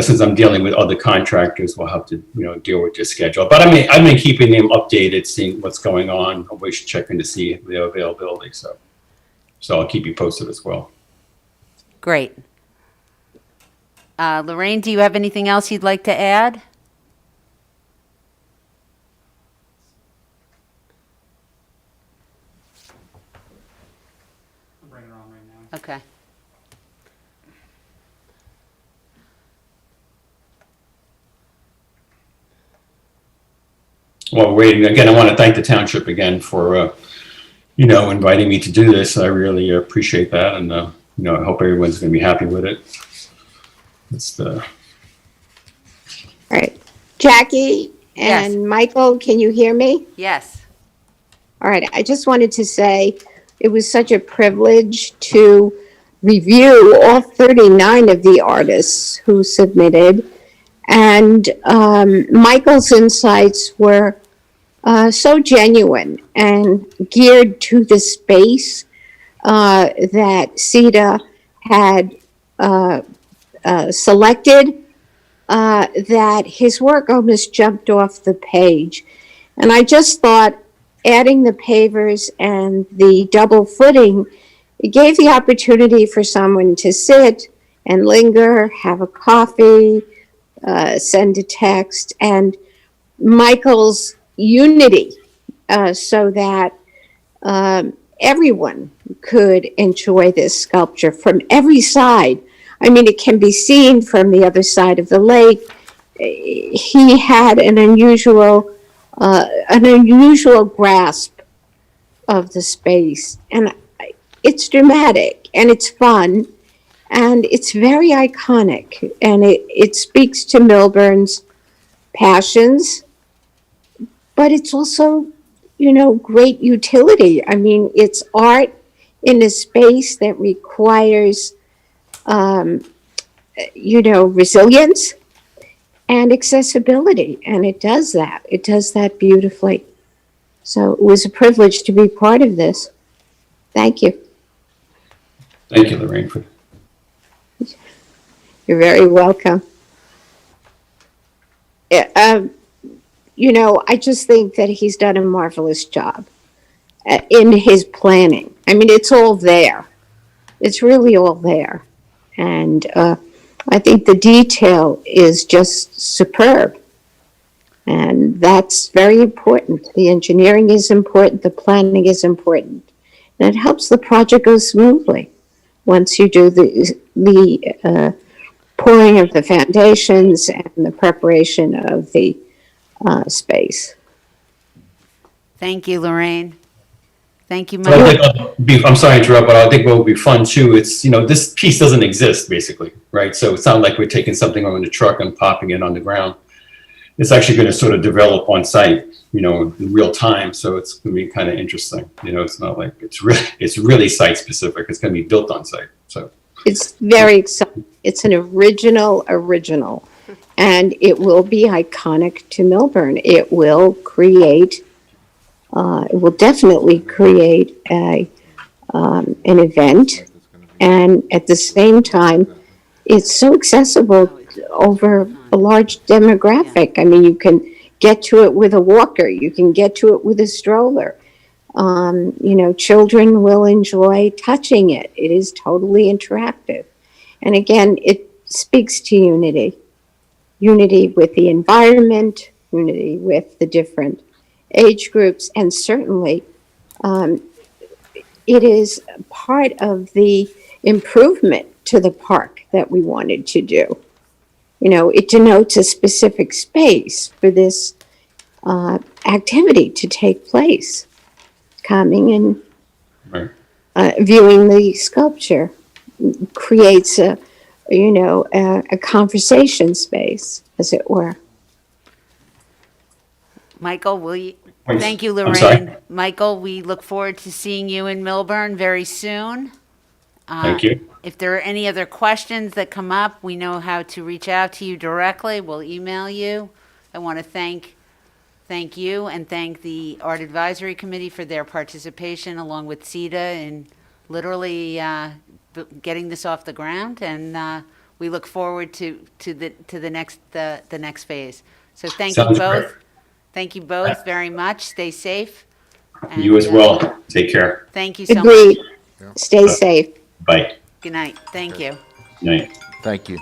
since I'm dealing with other contractors, we'll have to, deal with your schedule. But I've been keeping them updated, seeing what's going on, always checking to see the availability. So I'll keep you posted as well. Great. Lorraine, do you have anything else you'd like to add? I'll bring her on right now. Okay. Well, waiting again, I want to thank the township again for, inviting me to do this. I really appreciate that. And, I hope everyone's going to be happy with it. All right. Jackie and Yes. Michael, can you hear me? Yes. All right. I just wanted to say it was such a privilege to review all 39 of the artists who submitted. And Michael's insights were so genuine and geared to the space that CETA had selected, that his work almost jumped off the page. And I just thought adding the pavers and the double footing, it gave the opportunity for someone to sit and linger, have a coffee, send a text, and Michael's unity, so that everyone could enjoy this sculpture from every side. I mean, it can be seen from the other side of the lake. He had an unusual grasp of the space, and it's dramatic and it's fun and it's very iconic, and it speaks to Millburn's passions, but it's also, great utility. I mean, it's art in a space that requires, resilience and accessibility, and it does that. It does that beautifully. So it was a privilege to be part of this. Thank you. Thank you, Lorraine. You're very welcome. I just think that he's done a marvelous job in his planning. I mean, it's all there. It's really all there. And I think the detail is just superb. And that's very important. The engineering is important. The planning is important. And it helps the project go smoothly once you do the pouring of the foundations and the preparation of the space. Thank you, Lorraine. Thank you, So I Michael. think I'm sorry to interrupt, but I think what would be fun too, it's, this piece doesn't exist basically, right? So it's not like we're taking something on the truck and popping it on the ground. It's actually going to sort of develop on site, in real time. So it's going to be kind of interesting. It's not like it's really site specific. It's going to be built on site. So It's very exciting. It's an original, and it will be iconic to Millburn. It will definitely create an event, and at the same time, it's so accessible over a large demographic. I mean, you can get to it with a walker, you can get to it with a stroller. Children will enjoy touching it. It is totally interactive. And again, it speaks to unity with the environment, unity with the different age groups, and certainly it is part of the improvement to the park that we wanted to do. It denotes a specific space for this activity to take place. Coming and viewing the sculpture creates a conversation space, as it were. Michael, thank you, I'm sorry? Lorraine. Michael, we look forward to seeing you in Millburn very soon. Thank you. If there are any other questions that come up, we know how to reach out to you directly. We'll email you. I want to thank you and thank the Art Advisory Committee for their participation, along with CETA, in literally getting this off the ground. And we look forward to the next phase. So thank you Sounds both. great. Thank you both very much. Stay safe. You as well. Take care. Thank you so Agreed. much. Stay safe. Bye. Good night. Thank you. Night. Thank you.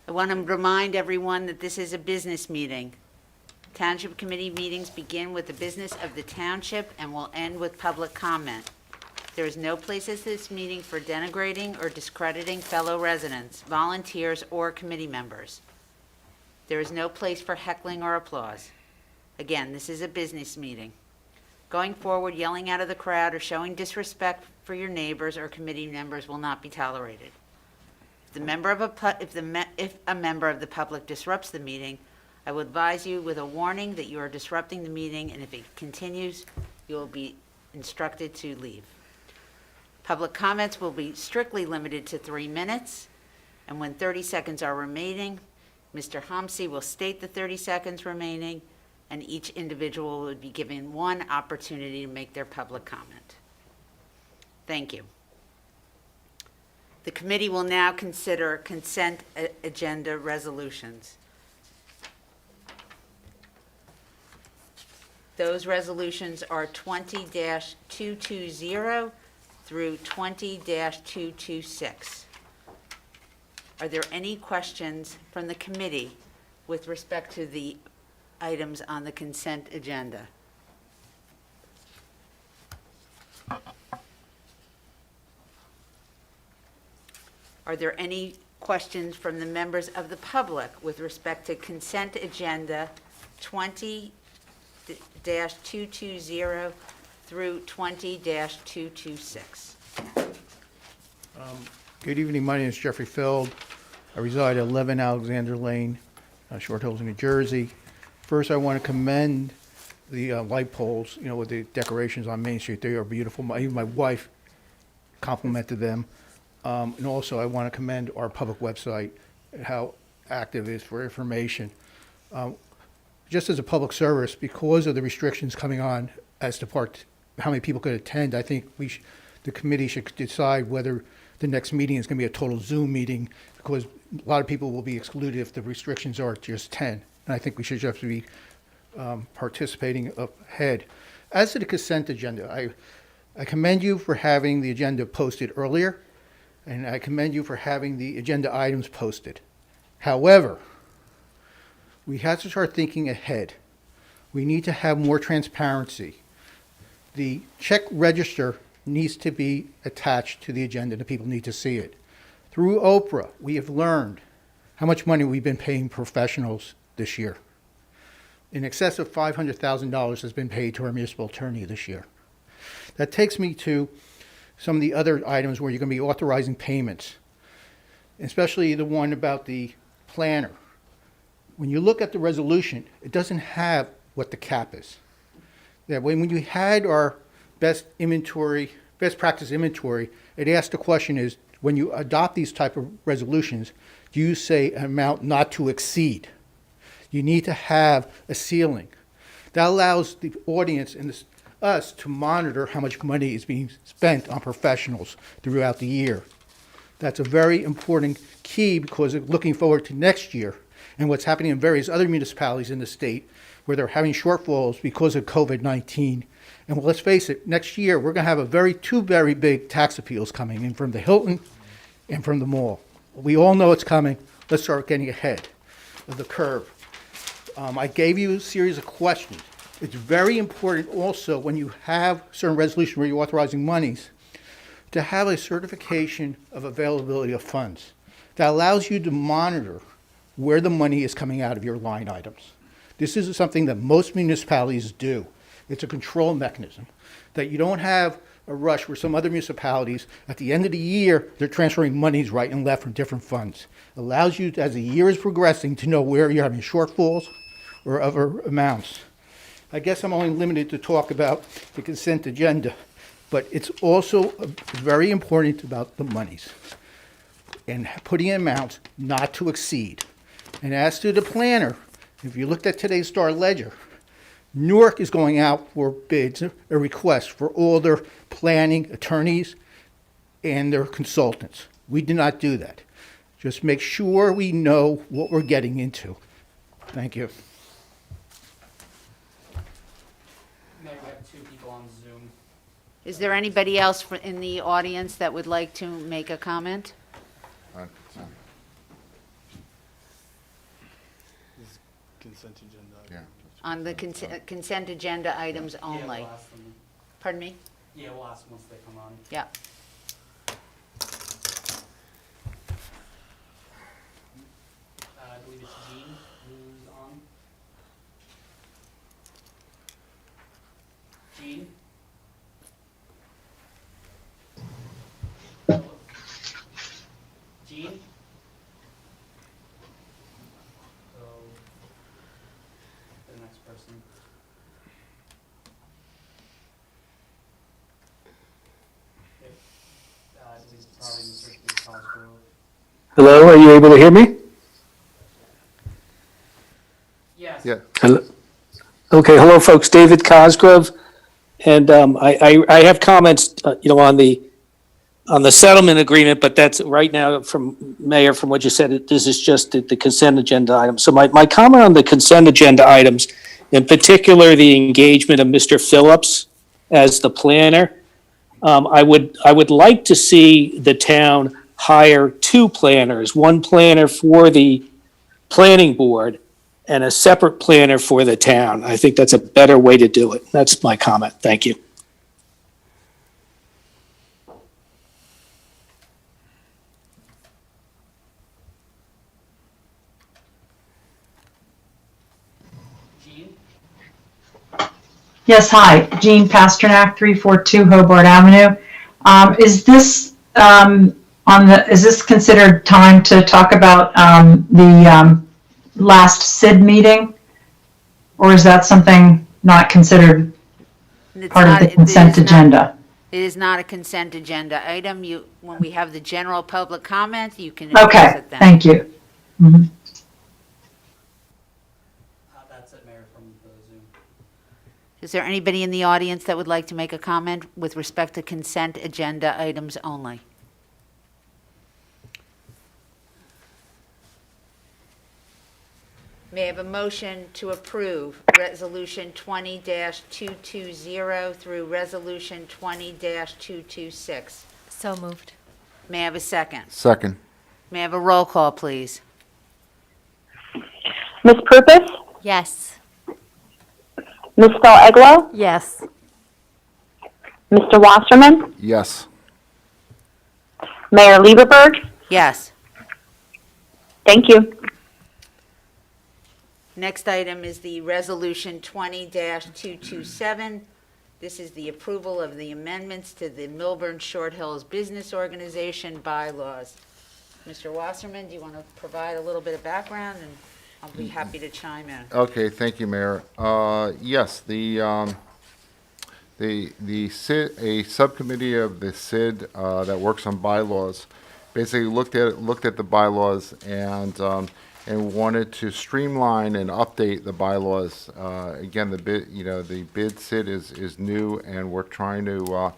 I want to remind everyone that this is a business meeting. Township committee meetings begin with the business of the township and will end with public comment. There is no place at this meeting for denigrating or discrediting fellow residents, volunteers, or committee members. There is no place for heckling or applause. Again, this is a business meeting. Going forward, yelling out of the crowd or showing disrespect for your neighbors or committee members will not be tolerated. If a member of the public disrupts the meeting, I will advise you with a warning that you are disrupting the meeting, and if it continues, you will be instructed to leave. Public comments will be strictly limited to 3 minutes, and when 30 seconds are remaining, Mr. Homsey will state the 30 seconds remaining, and each individual will be given one opportunity to make their public comment. Thank you. The committee will now consider consent agenda resolutions. Those resolutions are 20-220 through 20-226. Are there any questions from the committee with respect to the items on the consent agenda? Are there any questions from the members of the public with respect to consent agenda 20-220 through 20-226? Good evening, my name is Jeffrey Feld. I reside at 11 Alexander Lane, Short Hills, New Jersey. First, I want to commend the light poles, with the decorations on Main Street. They are beautiful. Even my wife complimented them. And also, I want to commend our public website, how active it is for information. Just as a public service, because of the restrictions coming on as to how many people could attend, I think the committee should decide whether the next meeting is going to be a total Zoom meeting, because a lot of people will be excluded if the restrictions are just 10. And I think we should just be participating ahead. As to the consent agenda, I commend you for having the agenda posted earlier, and I commend you for having the agenda items posted. However, we have to start thinking ahead. We need to have more transparency. The check register needs to be attached to the agenda, and the people need to see it. Through Oprah, we have learned how much money we've been paying professionals this year. In excess of $500,000 has been paid to our municipal attorney this year. That takes me to some of the other items where you're going to be authorizing payments, especially the one about the planner. When you look at the resolution, it doesn't have what the cap is. That when you had our best practice inventory, it asked the question is, when you adopt these type of resolutions, do you say an amount not to exceed? You need to have a ceiling. That allows the audience and us to monitor how much money is being spent on professionals throughout the year. That's a very important key, because of looking forward to next year and what's happening in various other municipalities in the state where they're having shortfalls because of COVID-19. And let's face it, next year we're going to have two very big tax appeals coming in from the Hilton and from the mall. We all know it's coming. Let's start getting ahead of the curve. I gave you a series of questions. It's very important also, when you have certain resolutions where you're authorizing monies, to have a certification of availability of funds that allows you to monitor where the money is coming out of your line items. This is something that most municipalities do. It's a control mechanism, that you don't have a rush where some other municipalities, at the end of the year, they're transferring monies right and left from different funds. It allows you, as the year is progressing, to know where you're having shortfalls or other amounts. I guess I'm only limited to talk about the consent agenda, but it's also very important about the monies and putting in amounts not to exceed. And as to the planner, if you looked at today's Star Ledger, Newark is going out for bids, a request for all their planning attorneys and their consultants. We did not do that. Just make sure we know what we're getting into. Thank you. Now we have 2 people on Zoom. Is there anybody else in the audience that would like to make a comment? Consent agenda. Yeah. On the consent agenda items Yeah, only? we'll ask them. Pardon me? Yeah, we'll ask them once they come on. Yeah. I believe it's Jean who's on. Jean? Jean? So, the next person. I believe it's probably Mr. Cosgrove. Hello, are you able to hear me? Yes. Yeah. Hello. Okay, hello, folks. David Cosgrove, and I have comments, on the on the settlement agreement, but that's right now from Mayor, from what you said, this is just the consent agenda items. So my comment on the consent agenda items, in particular, the engagement of Mr. Phillips as the planner, I would like to see the town hire two planners, one planner for the planning board and a separate planner for the town. I think that's a better way to do it. That's my comment. Thank you. Jean? Yes, hi, Jean Pasternak, 342 Hobart Avenue. Is this is this considered time to talk about the last SID meeting? Or is that something not considered It's part of not- the consent it is not- agenda? It is not a consent agenda item. When we have the general public comment, you can address Okay, it then. thank you. Mhm. That's it, Mayor, from the Zoom. Is there anybody in the audience that would like to make a comment with respect to consent agenda items only? May I have a motion to approve Resolution 20-220 through Resolution 20-226? So moved. May I have a second? Second. May I have a roll call, please? Ms. Prupus, Yes. Ms. Eglo, Yes. Mr. Wasserman, Yes. Mayor Lieberberg. Yes. Thank you. Next item is the Resolution 20-227. This is the approval of the amendments to the Millburn Short Hills Business Organization bylaws. Mr. Wasserman, do you want to provide a little bit of background, and I'll be happy to chime in. Okay, thank you, Mayor. Yes, the SID, a subcommittee of the SID that works on bylaws, basically looked at the bylaws and wanted to streamline and update the bylaws. Again, the bid SID is new, and we're trying to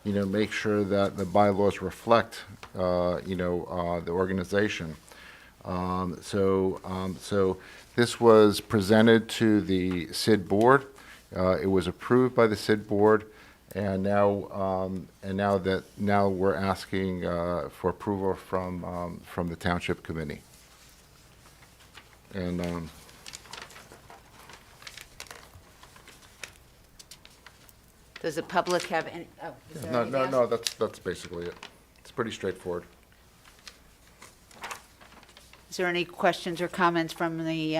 make sure that the bylaws reflect the organization. So this was presented to the SID board. It was approved by the SID board, and now we're asking for approval from the township committee. And Does the public have any, is there no, anything no, else? that's basically it. It's pretty straightforward. Is there any questions or comments from the,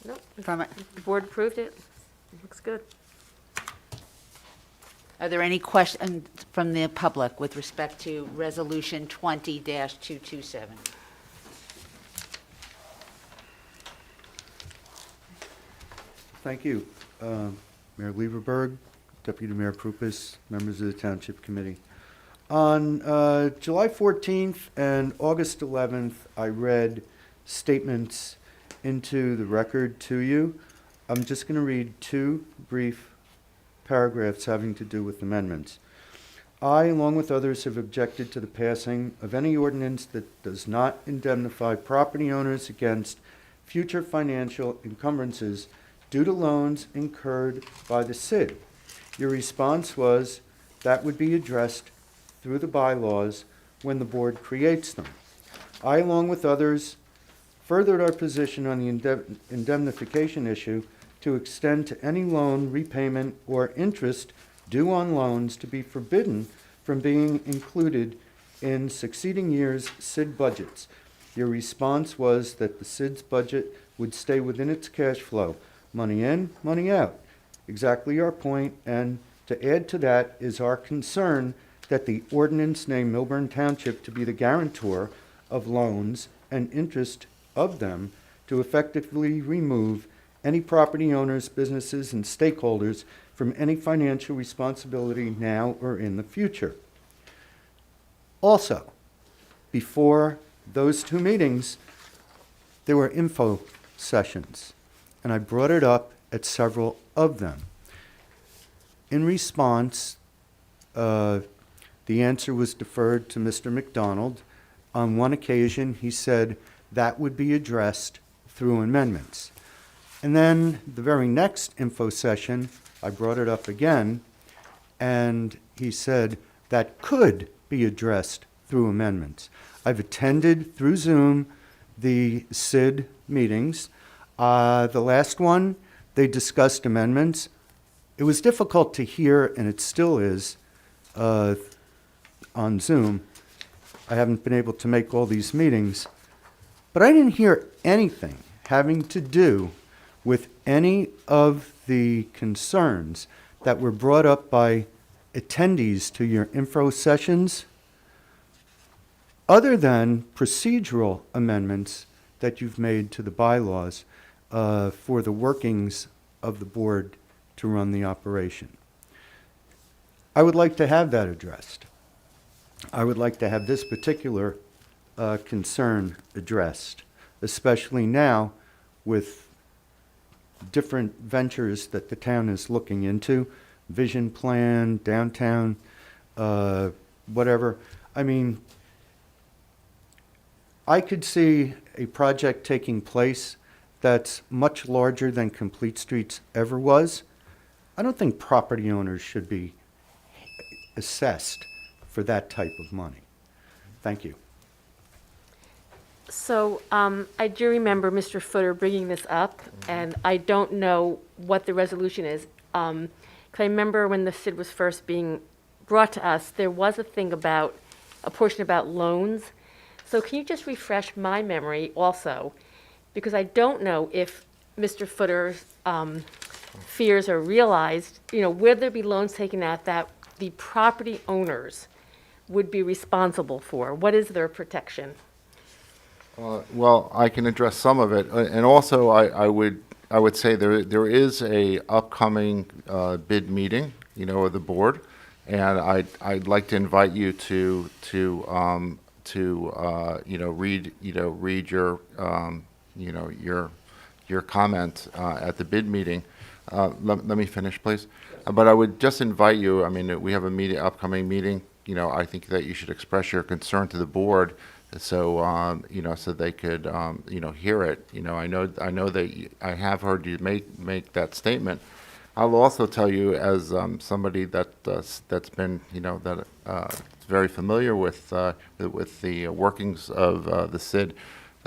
Nope. from it? The board approved it. It looks good. Are there any questions from the public with respect to Resolution 20-227? Thank you. Mayor Lieberberg, Deputy Mayor Prupus, members of the Township Committee. On July 14th and August 11th, I read statements into the record to you. I'm just going to read two brief paragraphs having to do with amendments. I, along with others, have objected to the passing of any ordinance that does not indemnify property owners against future financial encumbrances due to loans incurred by the SID. Your response was that would be addressed through the bylaws when the board creates them. I, along with others, furthered our position on the indemnification issue to extend to any loan repayment or interest due on loans to be forbidden from being included in succeeding years' SID budgets. Your response was that the SID's budget would stay within its cash flow. Money in, money out. Exactly our point, and to add to that is our concern that the ordinance named Millburn Township to be the guarantor of loans and interest of them to effectively remove any property owners, businesses, and stakeholders from any financial responsibility now or in the future. Also, before those two meetings, there were info sessions, and I brought it up at several of them. In response, The answer was deferred to Mr. McDonald. On one occasion, he said that would be addressed through amendments. And then the very next info session, I brought it up again, and he said that could be addressed through amendments. I've attended through Zoom the SID meetings. The last one, they discussed amendments. It was difficult to hear, and it still is, on Zoom. I haven't been able to make all these meetings, but I didn't hear anything having to do with any of the concerns that were brought up by attendees to your info sessions, other than procedural amendments that you've made to the bylaws for the workings of the board to run the operation. I would like to have that addressed. I would like to have this particular concern addressed, especially now with different ventures that the town is looking into, vision plan, downtown, whatever. I mean, I could see a project taking place that's much larger than Complete Streets ever was. I don't think property owners should be assessed for that type of money. Thank you. So I do remember Mr. Footer bringing this up, and I don't know what the resolution is. 'Cause I remember when the SID was first being brought to us, there was a thing about, a portion about loans. So can you just refresh my memory also? Because I don't know if Mr. Footer's fears are realized, will there be loans taken out that the property owners would be responsible for? What is their protection? Well, I can address some of it, and also I would say there is a upcoming bid meeting, of the board, and I'd like to invite you to read your comment at the bid meeting. Let me finish, please. But I would just invite you. I mean, we have a upcoming meeting. I think that you should express your concern to the board. So so they could hear it. I know that I have heard you make that statement. I'll also tell you, as somebody that's been very familiar with the workings of the SID.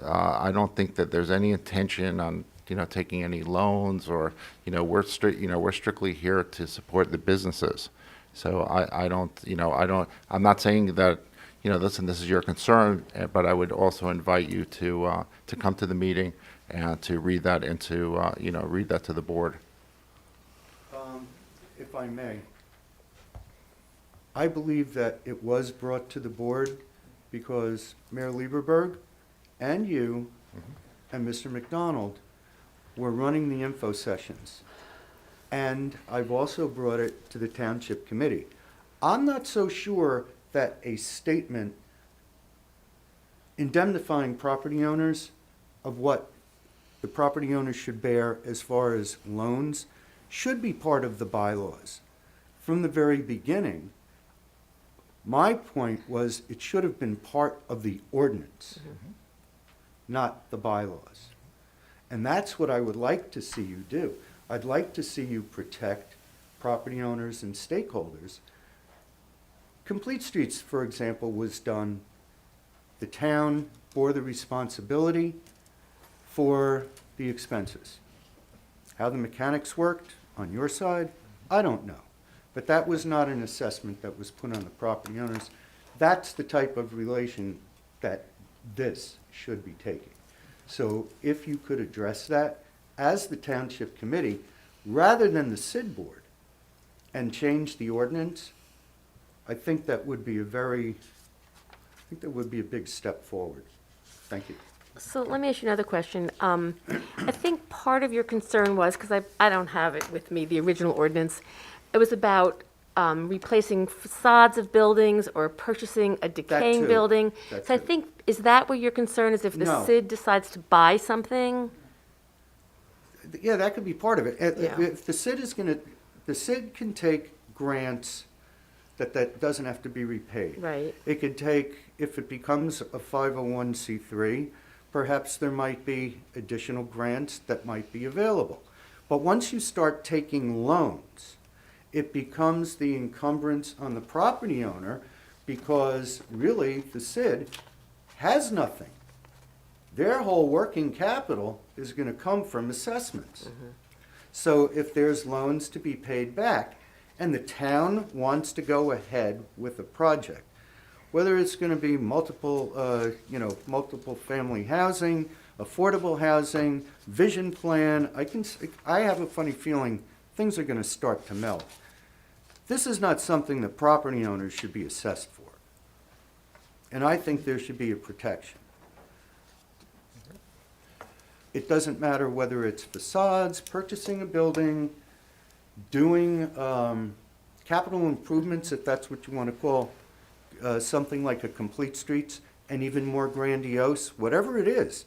I don't think that there's any intention on taking any loans, or we're strictly here to support the businesses. So I'm not saying that. Listen, this is your concern, but I would also invite you to come to the meeting and to read that read that to the board. If I may, I believe that it was brought to the board because Mayor Lieberberg and you and Mr. McDonald were running the info sessions. And I've also brought it to the Township Committee. I'm not so sure that a statement indemnifying property owners of what the property owners should bear as far as loans should be part of the bylaws. From the very beginning, my point was it should have been part of the ordinance, not the bylaws. And that's what I would like to see you do. I'd like to see you protect property owners and stakeholders. Complete Streets, for example, was done, the town bore the responsibility for the expenses. How the mechanics worked on your side, I don't know. But that was not an assessment that was put on the property owners. That's the type of relation that this should be taking. So if you could address that as the Township Committee, rather than the SID board, and change the ordinance, I think that would be a big step forward. Thank you. So let me ask you another question. I think part of your concern was, because I don't have it with me, the original ordinance, it was about replacing facades of buildings or purchasing a decaying too. building. That So I too. think, is that what your concern is, if the No. SID decides to buy something? Yeah, that could be part of it. Yeah. If the SID is the SID can take grants that doesn't have to be repaid. Right. It could take, if it becomes a 501c3, perhaps there might be additional grants that might be available. But once you start taking loans, it becomes the encumbrance on the property owner because really the SID has nothing. Their whole working capital is going to come from assessments. So if there's loans to be paid back and the town wants to go ahead with a project, whether it's going to be multiple family housing, affordable housing, vision plan, I have a funny feeling things are going to start to melt. This is not something that property owners should be assessed for. And I think there should be a protection. It doesn't matter whether it's facades, purchasing a building, doing capital improvements, if that's what you want to call something like a complete streets, and even more grandiose, whatever it is.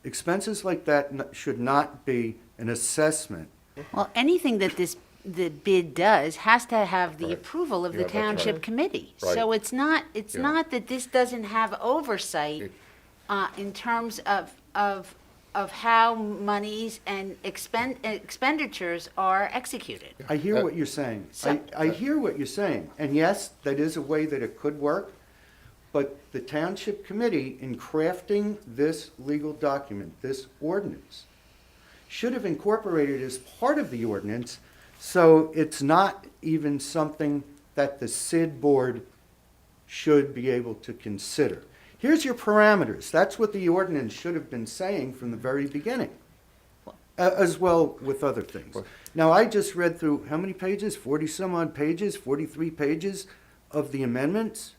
Expenses like that should not be an assessment. Well, anything that the bid does has to have the approval of the Yeah, that's right. township committee. Right. So it's not Yeah. that this doesn't have oversight in terms of how monies and expenditures are executed. I hear what you're saying. I hear what you're saying. And yes, that is a way that it could work. But the township committee, in crafting this legal document, this ordinance, should have incorporated as part of the ordinance, so it's not even something that the SID board should be able to consider. Here's your parameters. That's what the ordinance should have been saying from the very beginning, as well with other things. Now, I just read through, how many pages? 40 some odd pages, 43 pages of the amendments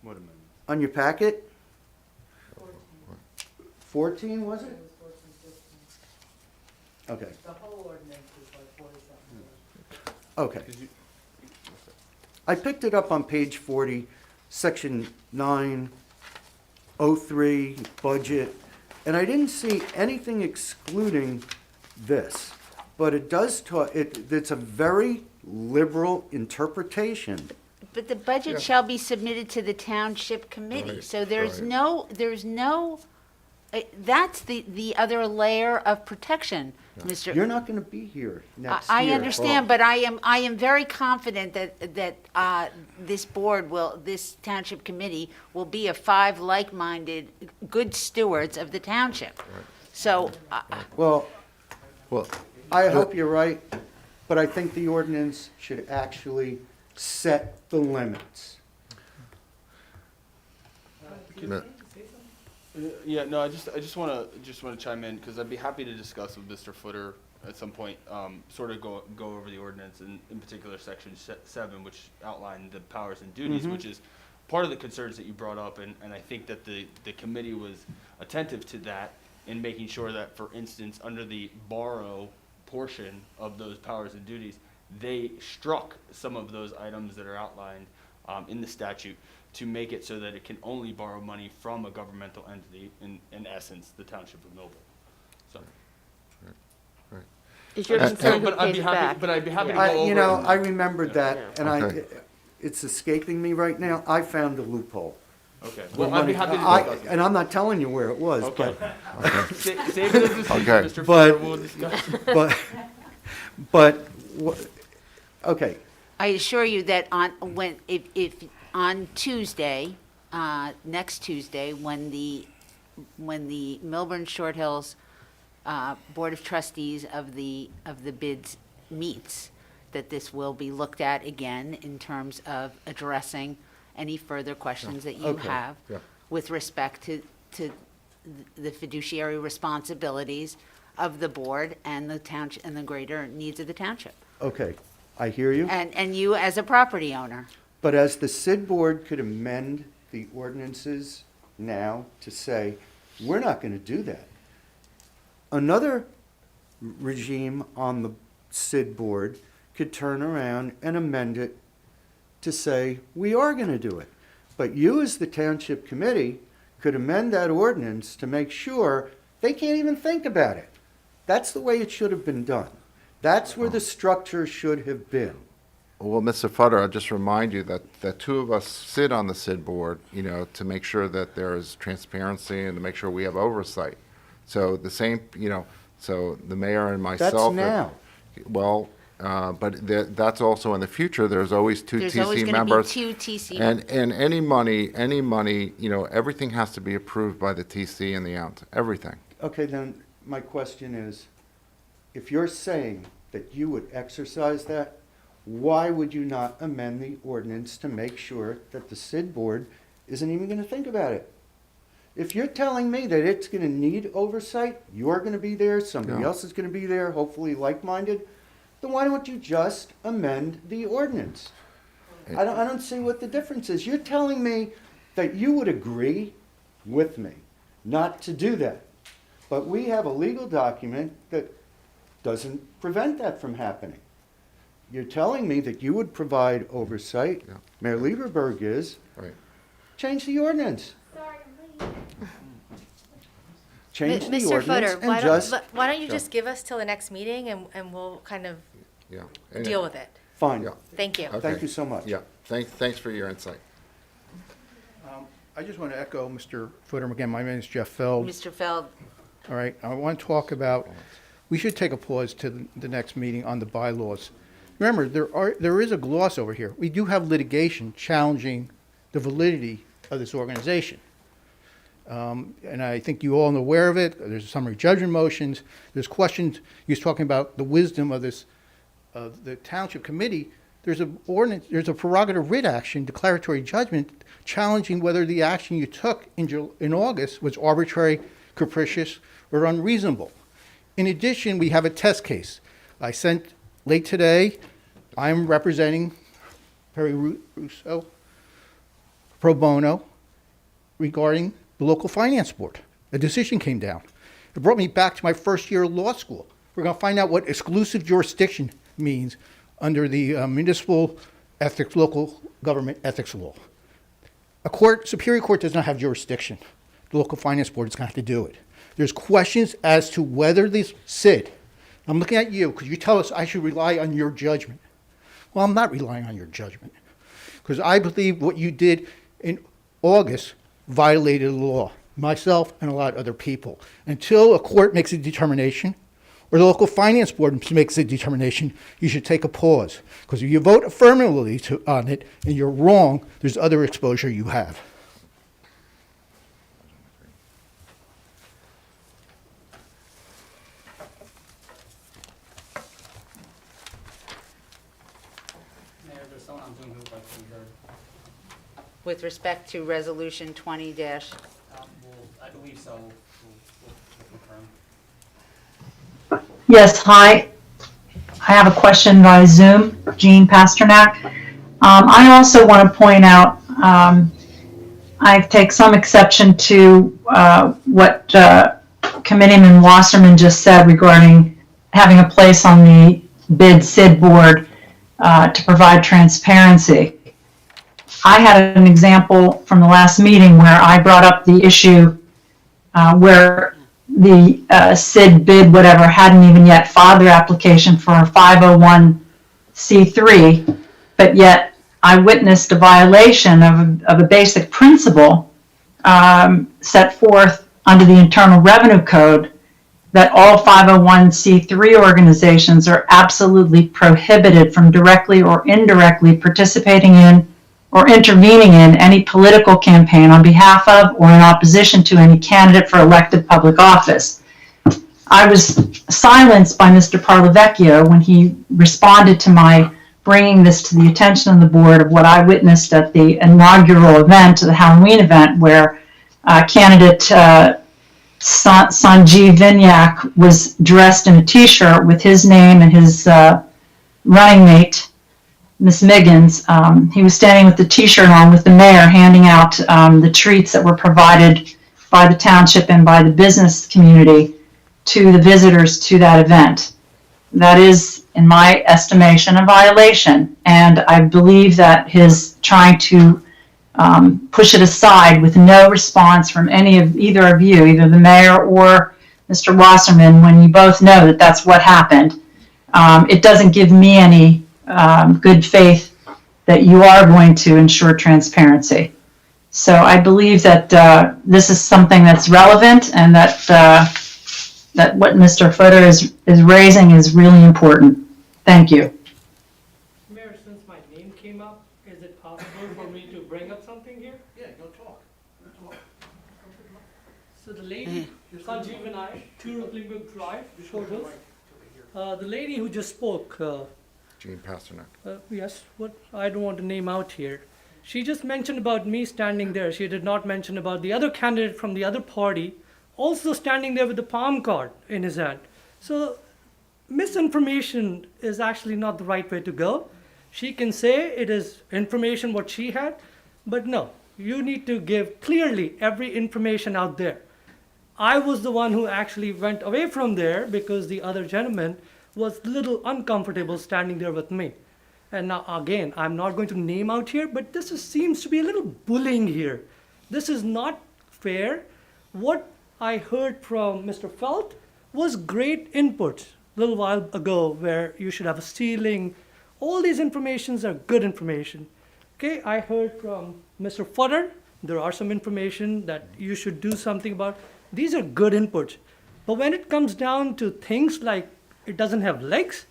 What amendment? on your packet? 14, was it? Okay, The whole ordinance is like 40-something. okay. I picked it up on page 40, section 903, budget, and I didn't see anything excluding this. But it does talk, it's a very liberal interpretation. But the budget shall be submitted to the township committee. Right, So there's right. no, that's the other layer of protection, Mr. You're not going to be here next year. I understand, but I am very confident that this board this township committee will be of 5 like-minded, good stewards of the township. So, Well, Well, I hope you're right, but I think the ordinance should actually set the limits. Yeah, no, I just want to chime in because I'd be happy to discuss with Mr. Footer at some point, sort of go over the ordinance and in particular section 7, which outlined the powers and duties, which is part of the concerns that you brought up, and I think that the committee was attentive to that in making sure that, for instance, under the borrow portion of those powers and duties, they struck some of those items that are outlined in the statute to make it so that it can only borrow money from a governmental entity, in essence, the township of Millburn. So, Is your concern who but I'd pays be it happy. back? But I'd be happy to go over. You know, it. I remembered that, and Okay. it's escaping me right now. I found a loophole. Okay. Well, Well, I'd be happy to discuss it. and I'm not telling you where it was, Okay. but, Save it as a secret, Okay. Mr. But- Footer. We'll discuss. but, okay, I assure you that if on Tuesday, next Tuesday, when the Millburn Short Hills Board of Trustees of the bids meets, that this will be looked at again in terms of addressing any further questions that you Okay. have Yeah. with respect to the fiduciary responsibilities of the board and the township and the greater needs of the township. okay, I hear you. And you as a property owner. But as the SID board could amend the ordinances now to say, we're not going to do that. Another regime on the SID board could turn around and amend it to say, we are going to do it. But you as the township committee could amend that ordinance to make sure they can't even think about it. That's the way it should have been done. That's where the structure should have been. Well, Mr. Futter, I'll just remind you that two of us sit on the SID board, to make sure that there is transparency and to make sure we have oversight. So the same, so the mayor and myself. That's now. Well, but that's also in the future. There's always two There's TC always going to be members. two TC. And any money, everything has to be approved by the TC and the OUNT, everything. Okay, then my question is, if you're saying that you would exercise that, why would you not amend the ordinance to make sure that the SID board isn't even going to think about it? If you're telling me that it's going to need oversight, you're going to be there, somebody No. else is going to be there, hopefully like-minded, then why don't you just amend the ordinance? I don't see what the difference is. You're telling me that you would agree with me not to do that. But we have a legal document that doesn't prevent that from happening. You're telling me that you would provide oversight. Yeah. Mayor Lieberberg is. Right. Change the ordinance. Change the Mr. ordinance Footer, and just, why don't you Yeah. just give us till the next meeting and we'll kind of Yeah. deal with it? fine. Yeah. Thank you. Okay. Thank you so much. Yeah, thanks for your insight. I just want to echo Mr. Footer again. My name is Jeff Feld. Mr. Feld, All right, I want to talk about, we should take a pause to the next meeting on the bylaws. Remember, there is a gloss over here. We do have litigation challenging the validity of this organization. And I think you all are aware of it. There's summary judgment motions. There's questions. He was talking about the wisdom of this, of the township committee. There's a ordinance, there's a prerogative writ action, declaratory judgment, challenging whether the action you took in August was arbitrary, capricious, or unreasonable. In addition, we have a test case. I sent late today, I'm representing Perry Russo pro bono regarding the local finance board. A decision came down. It brought me back to my first year of law school. We're going to find out what exclusive jurisdiction means under the municipal ethics, local government ethics law. A court, Superior Court does not have jurisdiction. The local finance board is going to have to do it. There's questions as to whether this SID, I'm looking at you because you tell us I should rely on your judgment. Well, I'm not relying on your judgment because I believe what you did in August violated the law, myself and a lot of other people. Until a court makes a determination or the local finance board makes a determination, you should take a pause. Because if you vote affirmatively on it and you're wrong, there's other exposure you have. Mayor, there's someone on Zoom who would like to be heard. with respect to Resolution 20 dash, I believe so. We'll confirm. Yes, hi. I have a question via Zoom, Jean Pasternak. I also want to point out, I take some exception to what Committeeman Wasserman just said regarding having a place on the bid SID board to provide transparency. I had an example from the last meeting where I brought up the issue where the SID bid whatever hadn't even yet filed their application for a 501c3, but yet I witnessed a violation of a basic principle set forth under the Internal Revenue Code that all 501c3 organizations are absolutely prohibited from directly or indirectly participating in or intervening in any political campaign on behalf of or in opposition to any candidate for elected public office. I was silenced by Mr. Parlavecchio when he responded to my bringing this to the attention of the board of what I witnessed at the inaugural event, the Halloween event, where candidate Sanjeev Vinyak was dressed in a t-shirt with his name and his running mate, Miss Miggins. He was standing with the t-shirt on with the mayor handing out the treats that were provided by the township and by the business community to the visitors to that event. That is, in my estimation, a violation, and I believe that his trying to push it aside with no response from either of you, either the mayor or Mr. Wasserman, when you both know that that's what happened, it doesn't give me any good faith that you are going to ensure transparency. So I believe that this is something that's relevant and that that what Mr. Footer is raising is really important. Thank you. Mayor, since my name came up, is it possible for me to bring up something here? Yeah, go talk. So the lady, Sanjeev and I, 2 Rooklingbrook Drive, Short Hills. The lady who just spoke, Jean Pasternak. yes, what I don't want to name out here. She just mentioned about me standing there. She did not mention about the other candidate from the other party also standing there with the palm card in his hand. So misinformation is actually not the right way to go. She can say it is information what she had, but no, you need to give clearly every information out there. I was the one who actually went away from there because the other gentleman was a little uncomfortable standing there with me. And now again, I'm not going to name out here, but this seems to be a little bullying here. This is not fair. What I heard from Mr. Felt was great input a little while ago where you should have a ceiling. All these informations are good information. Okay, I heard from Mr. Footer, there are some information that you should do something about. These are good inputs. But when it comes down to things like it doesn't have legs,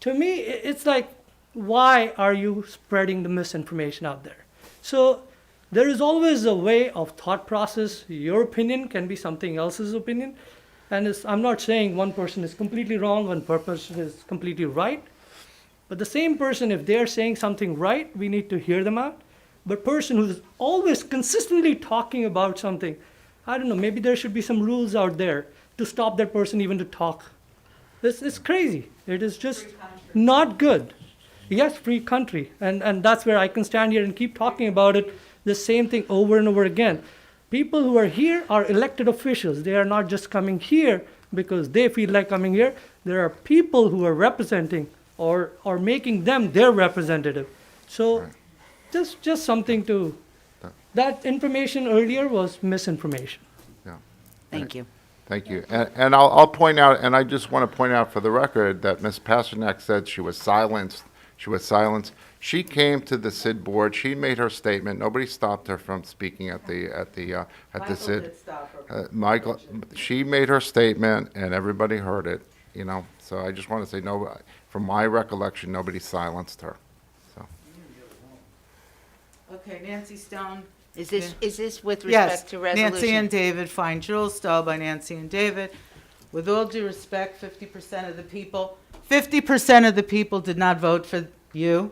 to me, it's like, why are you spreading the misinformation out there? So there is always a way of thought process. Your opinion can be something else's opinion. And I'm not saying one person is completely wrong, one person is completely right. But the same person, if they're saying something right, we need to hear them out. But person who's always consistently talking about something, I don't know, maybe there should be some rules out there to stop that person even to talk. It's crazy. It is just not good. Yes, free country. And that's where I can stand here and keep talking about it, the same thing over and over again. People who are here are elected officials. They are not just coming here because they feel like coming here. There are people who are representing or making them their representative. So just something to, that information earlier was misinformation. Yeah. Thank you. Thank you. And I'll point out, and I just want to point out for the record that Ms. Pasternak said she was silenced. She was silenced. She came to the SID board. She made her statement. Nobody stopped her from speaking at the SID. Michael, she made her statement, and everybody heard it. You know, so I just want to say, no, from my recollection, nobody silenced her. So. Okay, Nancy Stone. Is this with Yes, respect to resolution? Nancy and David, fine. Jules Stowe by Nancy and David. With all due respect, 50% of the people did not vote for you.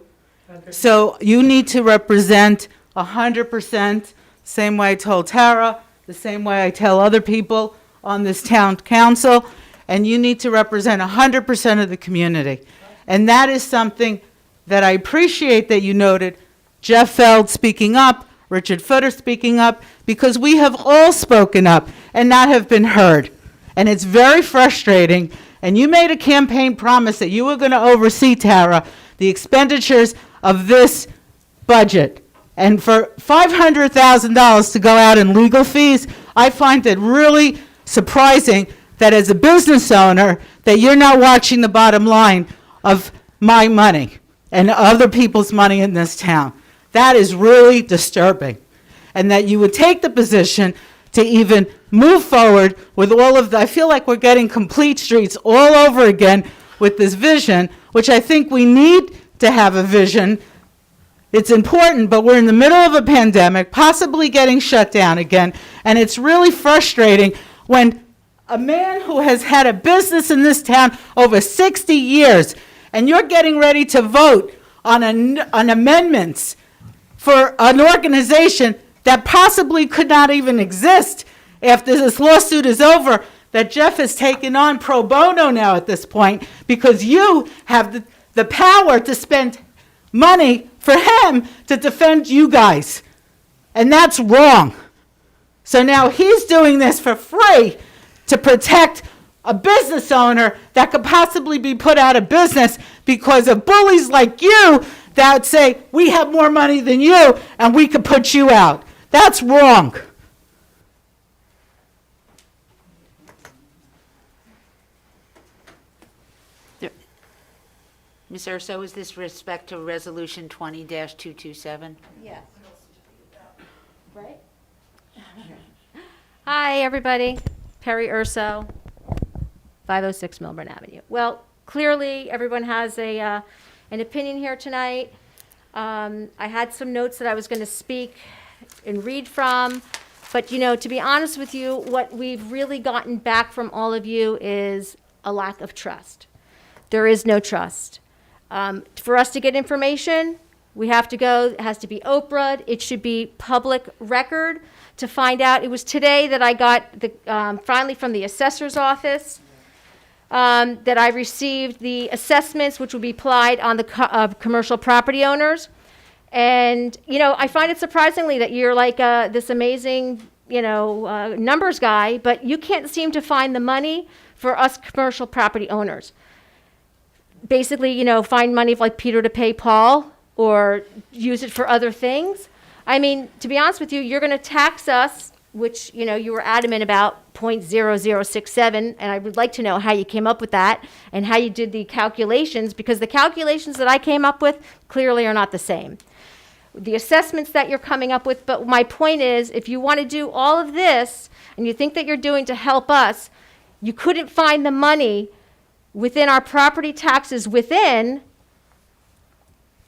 So you need to represent 100%, same way I told Tara, the same way I tell other people on this town council, and you need to represent 100% of the community. And that is something that I appreciate that you noted. Jeff Feld speaking up, Richard Footer speaking up, because we have all spoken up and not have been heard. And it's very frustrating. And you made a campaign promise that you were going to oversee, Tara, the expenditures of this budget. And for $500,000 to go out in legal fees, I find it really surprising that as a business owner, that you're not watching the bottom line of my money and other people's money in this town. That is really disturbing. And that you would take the position to even move forward with all of the, I feel like we're getting complete streets all over again with this vision, which I think we need to have a vision. It's important, but we're in the middle of a pandemic, possibly getting shut down again, and it's really frustrating when a man who has had a business in this town over 60 years, and you're getting ready to vote on amendments for an organization that possibly could not even exist after this lawsuit is over, that Jeff has taken on pro bono now at this point, because you have the power to spend money for him to defend you guys. And that's wrong. So now he's doing this for free to protect a business owner that could possibly be put out of business because of bullies like you that say, we have more money than you and we could put you out. That's wrong. Ms. Urso, is this respect to Resolution 20-227? Yes. Right? Hi, everybody. Perry Urso, 506 Millburn Avenue. Well, clearly, everyone has an opinion here tonight. I had some notes that I was going to speak and read from, but, to be honest with you, what we've really gotten back from all of you is a lack of trust. There is no trust. For us to get information, we have to go, it has to be Oprah, it should be public record to find out. It was today that I got finally from the assessor's office that I received the assessments which will be applied on the commercial property owners. And, I find it surprisingly that you're like this amazing, numbers guy, but you can't seem to find the money for us commercial property owners. Basically, find money like Peter to pay Paul or use it for other things. I mean, to be honest with you, you're going to tax us, which, you were adamant about 0.0067, and I would like to know how you came up with that and how you did the calculations, because the calculations that I came up with clearly are not the same. The assessments that you're coming up with, but my point is, if you want to do all of this and you think that you're doing to help us, you couldn't find the money within our property taxes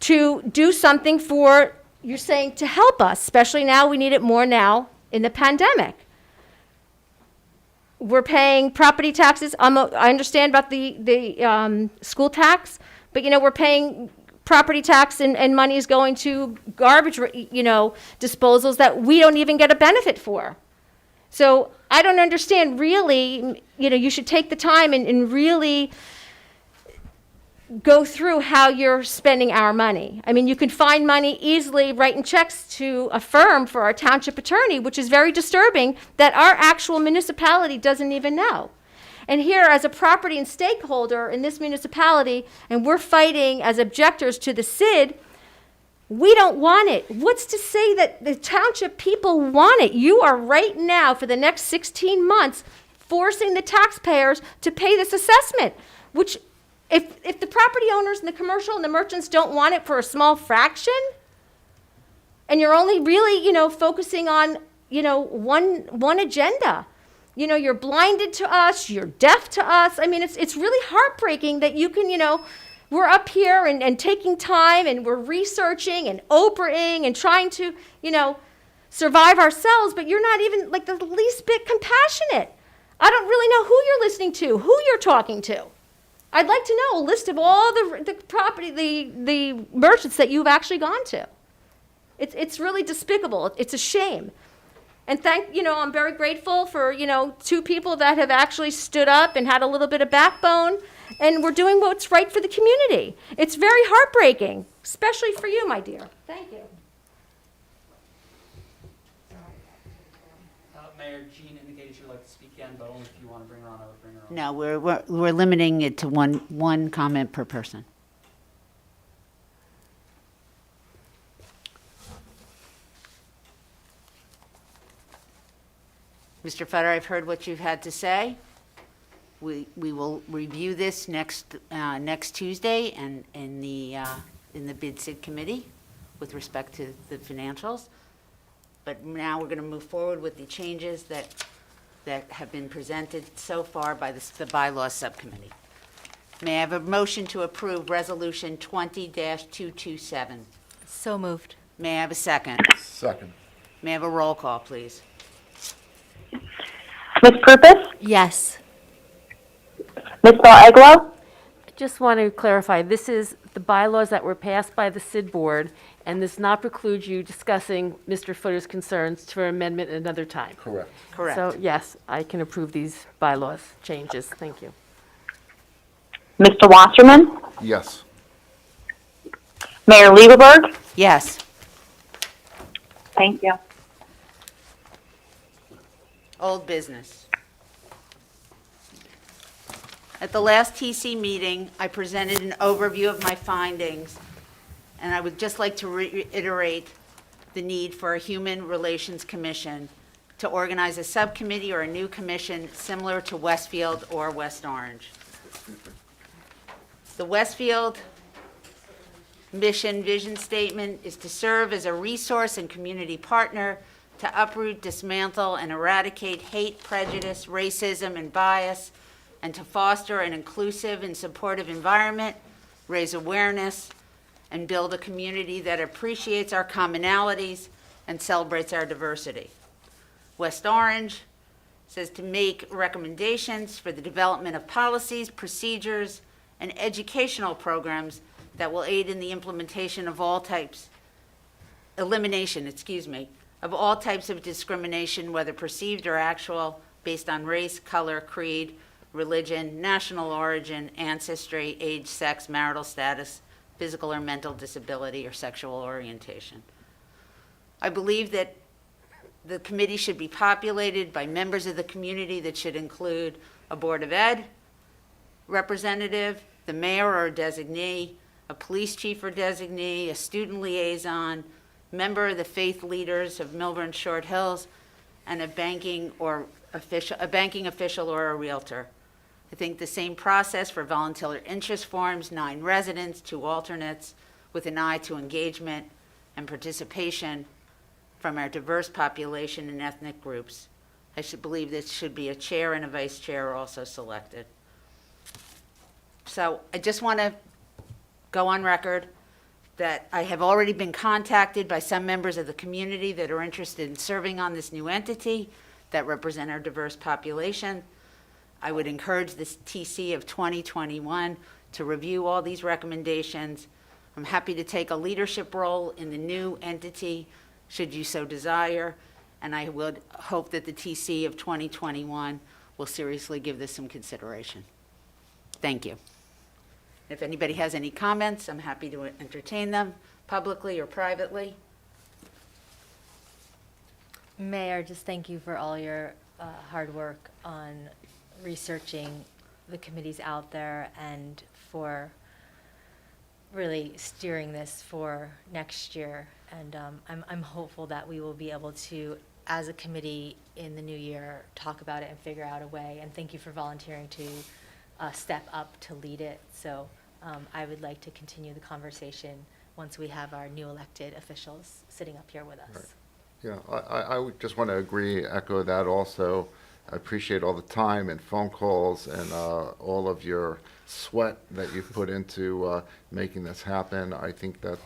to do something for, you're saying, to help us, especially now, we need it more now in the pandemic. We're paying property taxes. I understand about the school tax, but, we're paying property tax and money is going to garbage, disposals that we don't even get a benefit for. So I don't understand, really, you should take the time and really go through how you're spending our money. I mean, you can find money easily writing checks to a firm for our township attorney, which is very disturbing that our actual municipality doesn't even know. And here, as a property and stakeholder in this municipality, and we're fighting as objectors to the SID, we don't want it. What's to say that the township people want it? You are right now, for the next 16 months, forcing the taxpayers to pay this assessment, which if the property owners and the commercial and the merchants don't want it for a small fraction, and you're only really, focusing on, one agenda, you're blinded to us, you're deaf to us. I mean, it's really heartbreaking that you can, we're up here and taking time and we're researching and Oprahing and trying to, survive ourselves, but you're not even like the least bit compassionate. I don't really know who you're listening to, who you're talking to. I'd like to know a list of all the property, the merchants that you've actually gone to. It's really despicable. It's a shame. And I'm very grateful for, two people that have actually stood up and had a little bit of backbone, and we're doing what's right for the community. It's very heartbreaking, especially for you, my dear. Thank you. Mayor, Jean indicated she'd like to speak again, but only if you want to bring her on, I would bring her on. No, we're limiting it to one comment per person. Mr. Futter, I've heard what you've had to say. We will review this next Tuesday and in the bid SID committee with respect to the financials. But now we're going to move forward with the changes that have been presented so far by the bylaws subcommittee. May I have a motion to approve Resolution 20-227? So moved. May I have a second? Second. May I have a roll call, please? Ms. Purpose? Yes. Ms. Eglo? I just want to clarify, this is the bylaws that were passed by the SID board, and this not precludes you discussing Mr. Footer's concerns for amendment another time. Correct. Correct. So, yes, I can approve these bylaws changes. Thank you. Mr. Wasserman? Yes. Mayor Lieberberg? Yes. Thank you. Old business. At the last TC meeting, I presented an overview of my findings, and I would just like to reiterate the need for a Human Relations Commission to organize a subcommittee or a new commission similar to Westfield or West Orange. The Westfield mission, vision statement is to serve as a resource and community partner to uproot, dismantle, and eradicate hate, prejudice, racism, and bias, and to foster an inclusive and supportive environment, raise awareness, and build a community that appreciates our commonalities and celebrates our diversity. West Orange says to make recommendations for the development of policies, procedures, and educational programs that will aid in the elimination of all types of discrimination, whether perceived or actual, based on race, color, creed, religion, national origin, ancestry, age, sex, marital status, physical or mental disability, or sexual orientation. I believe that the committee should be populated by members of the community that should include a Board of Ed representative, the mayor or designee, a police chief or designee, a student liaison, member of the faith leaders of Millburn Short Hills, and a banking official or a realtor. I think the same process for volunteer interest forms, 9 residents, 2 alternates, with an eye to engagement and participation from our diverse population and ethnic groups. I should believe there should be a chair and a vice chair also selected. So I just want to go on record that I have already been contacted by some members of the community that are interested in serving on this new entity that represent our diverse population. I would encourage this TC of 2021 to review all these recommendations. I'm happy to take a leadership role in the new entity, should you so desire, and I would hope that the TC of 2021 will seriously give this some consideration. Thank you. If anybody has any comments, I'm happy to entertain them publicly or privately. Mayor, just thank you for all your hard work on researching the committees out there and for really steering this for next year. And I'm hopeful that we will be able to, as a committee in the new year, talk about it and figure out a way. And thank you for volunteering to step up to lead it. So I would like to continue the conversation once we have our new elected officials sitting up here with us. Right. Yeah, I would just want to echo that also. I appreciate all the time and phone calls and all of your sweat that you've put into making this happen. I think that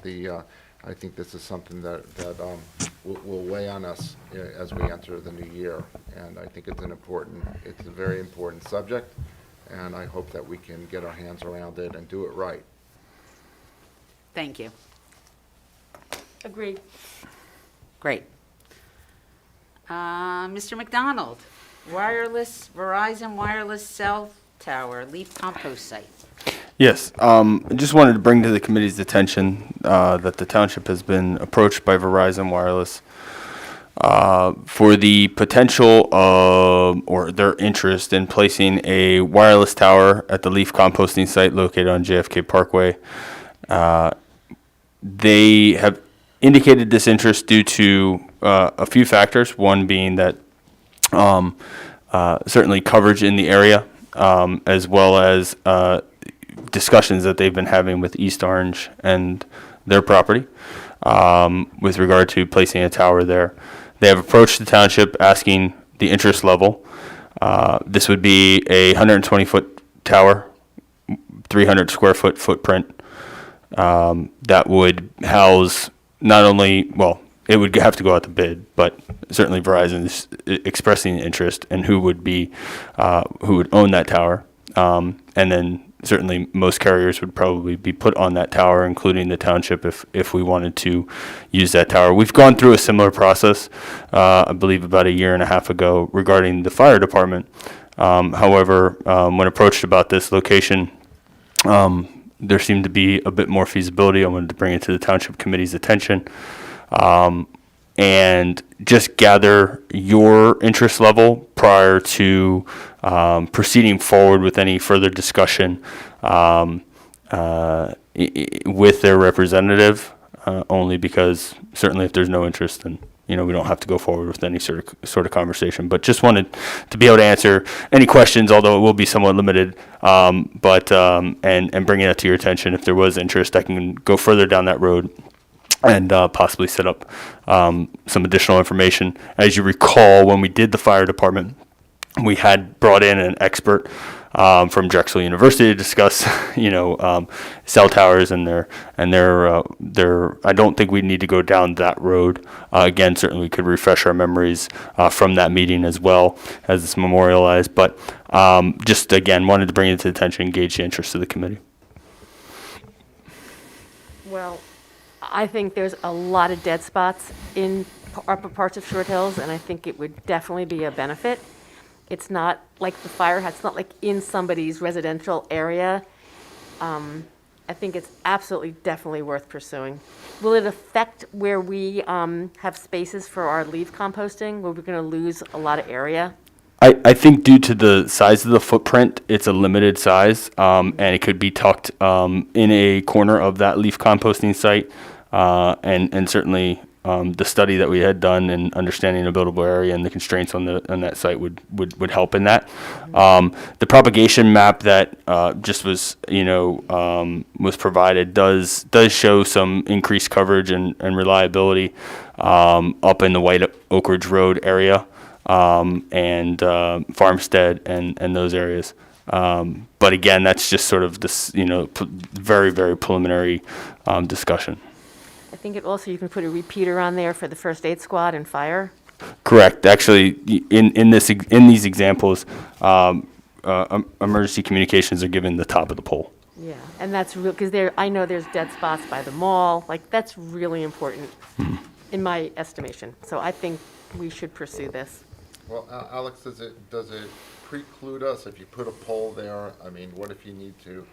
I think this is something that will weigh on us as we enter the new year, and I think it's a very important subject, and I hope that we can get our hands around it and do it right. Thank you. Agreed. Great. Mr. McDonald, Verizon wireless cell tower, leaf compost site. Yes, I just wanted to bring to the committee's attention that the township has been approached by Verizon Wireless for the potential or their interest in placing a wireless tower at the leaf composting site located on JFK Parkway. They have indicated this interest due to a few factors, one being that certainly coverage in the area, as well as discussions that they've been having with East Orange and their property with regard to placing a tower there. They have approached the township asking the interest level. This would be a 120-foot tower, 300 square foot footprint that would house not only, well, it would have to go out to bid, but certainly Verizon is expressing interest in who would own that tower. And then certainly most carriers would probably be put on that tower, including the township, if we wanted to use that tower. We've gone through a similar process, I believe about a year and a half ago, regarding the fire department. However, when approached about this location, there seemed to be a bit more feasibility. I wanted to bring it to the township committee's attention and just gather your interest level prior to proceeding forward with any further discussion with their representative, only because certainly if there's no interest, then we don't have to go forward with any sort of conversation. But just wanted to be able to answer any questions, although it will be somewhat limited. And bringing that to your attention, if there was interest, I can go further down that road and possibly set up some additional information. As you recall, when we did the fire department, we had brought in an expert from Drexel University to discuss, cell towers and their. I don't think we need to go down that road. Again, certainly we could refresh our memories from that meeting as well as it's memorialized. But just again, wanted to bring it to attention, engage the interest of the committee. Well, I think there's a lot of dead spots in upper parts of Short Hills, and I think it would definitely be a benefit. It's not like the fire has, it's not like in somebody's residential area. I think it's absolutely, definitely worth pursuing. Will it affect where we have spaces for our leaf composting, where we're going to lose a lot of area? I think due to the size of the footprint, it's a limited size, and it could be tucked in a corner of that leaf composting site, and certainly the study that we had done and understanding the buildable area and the constraints on that site would help in that. The propagation map that just was provided does show some increased coverage and reliability up in the White Oak Ridge Road area and Farmstead and those areas. But again, that's just sort of this very, very preliminary discussion. I think it also, you can put a repeater on there for the first aid squad and fire. Correct. Actually, in these examples, emergency communications are given the top of the pole. Yeah, and that's real, because I know there's dead spots by the mall. Like, that's really important in my estimation. So I think we should pursue this. Well, Alex, does it preclude us if you put a pole there? I mean, what if you need to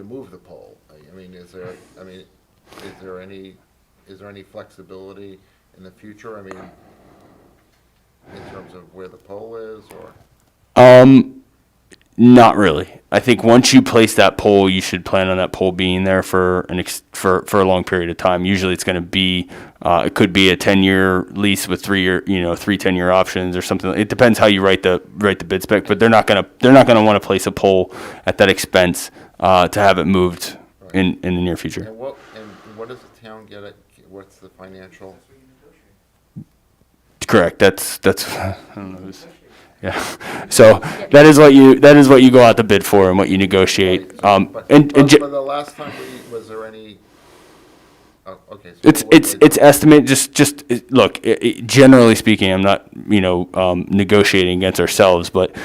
move the pole? I mean, is there any flexibility in the future? I mean, in terms of where the pole is, or? Not really. I think once you place that pole, you should plan on that pole being there for a long period of time. Usually, it's going to be it could be a 10-year lease with 3 10-year options or something. It depends how you write the bid spec, but they're not going to want to place a pole at that expense to have it moved in the near future. And what does the town get? What's the financial? Correct. That's I don't know who's. Yeah. So that is what you go out to bid for and what you negotiate. But the last time was there any? Oh, okay. So it's estimate. Just look. Generally speaking, I'm not negotiating against ourselves, but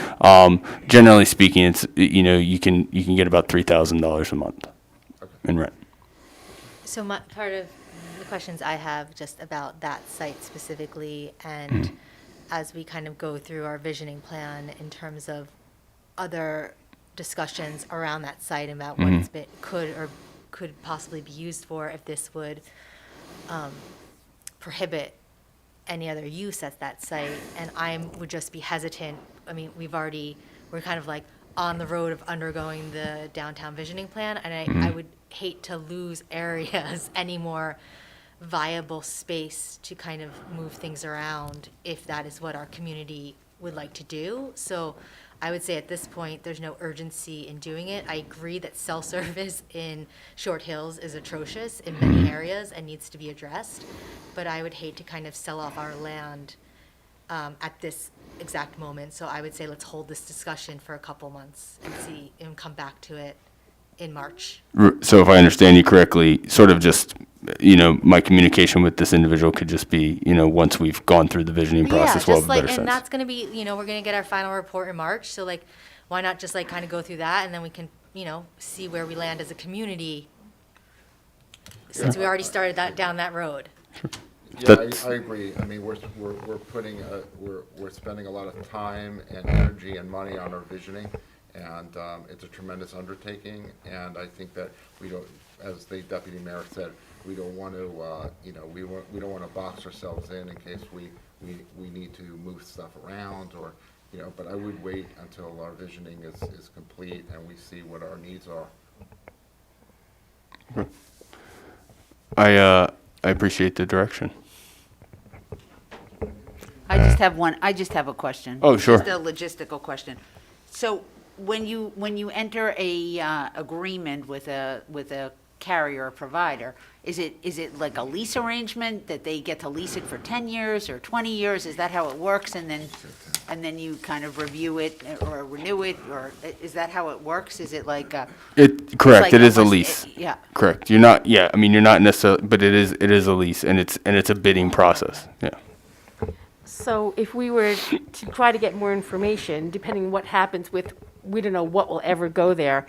generally speaking, it's you can get about $3,000 a month in rent. So part of the questions I have just about that site specifically, and as we kind of go through our visioning plan in terms of other discussions around that site and about what it's been, could possibly be used for, if this would prohibit any other use at that site. And I would just be hesitant. I mean, we're kind of like on the road of undergoing the downtown visioning plan, and I would hate to lose areas, any more viable space to kind of move things around if that is what our community would like to do. So I would say at this point, there's no urgency in doing it. I agree that cell service in Short Hills is atrocious in many areas and needs to be addressed, but I would hate to kind of sell off our land at this exact moment. So I would say let's hold this discussion for a couple months and come back to it in March. So if I understand you correctly, sort of just, my communication with this individual could just be, once we've gone through the visioning process, we'll have a better sense. And that's going to be, we're going to get our final report in March. So why not just kind of go through that, and then we can, see where we land as a community, since we already started down that road. Yeah, I agree. I mean, we're spending a lot of time and energy and money on our visioning, and it's a tremendous undertaking. And I think that we don't, as the deputy mayor said, we don't want to, we don't want to box ourselves in case we need to move stuff around, or, But I would wait until our visioning is complete and we see what our needs are. I appreciate the direction. I just have a question. Oh, sure. Just a logistical question. So when you enter a agreement with a carrier or provider, is it like a lease arrangement that they get to lease it for 10 years or 20 years? Is that how it works? And then you kind of review it or renew it, or is that how it works? Is it like a? Correct. like It is a almost- lease. Yeah. Correct. You're not. Yeah. I mean, you're not necessarily, but it is a lease, and it's a bidding process. Yeah. So if we were to try to get more information, depending what happens with, we don't know what will ever go there,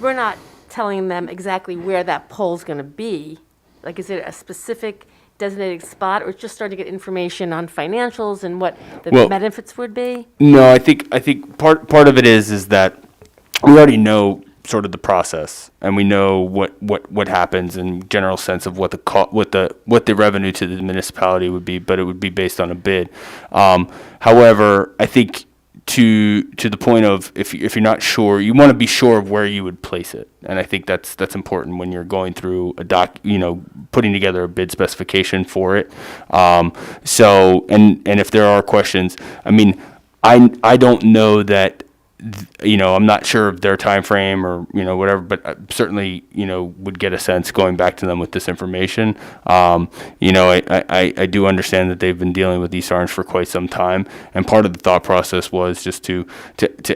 we're not telling them exactly where that pole's going to be. Like, is it a specific designated spot, or just starting to get information on financials and what the Well, benefits would be? No, I think part of it is that we already know sort of the process, and we know what happens in general sense of what the revenue to the municipality would be, but it would be based on a bid. However, I think to the point of if you're not sure, you want to be sure of where you would place it, and I think that's important when you're going through putting together a bid specification for it. So and if there are questions, I mean, I don't know that. I'm not sure of their time frame or whatever, but I certainly would get a sense going back to them with this information. I do understand that they've been dealing with East Orange for quite some time, and part of the thought process was just to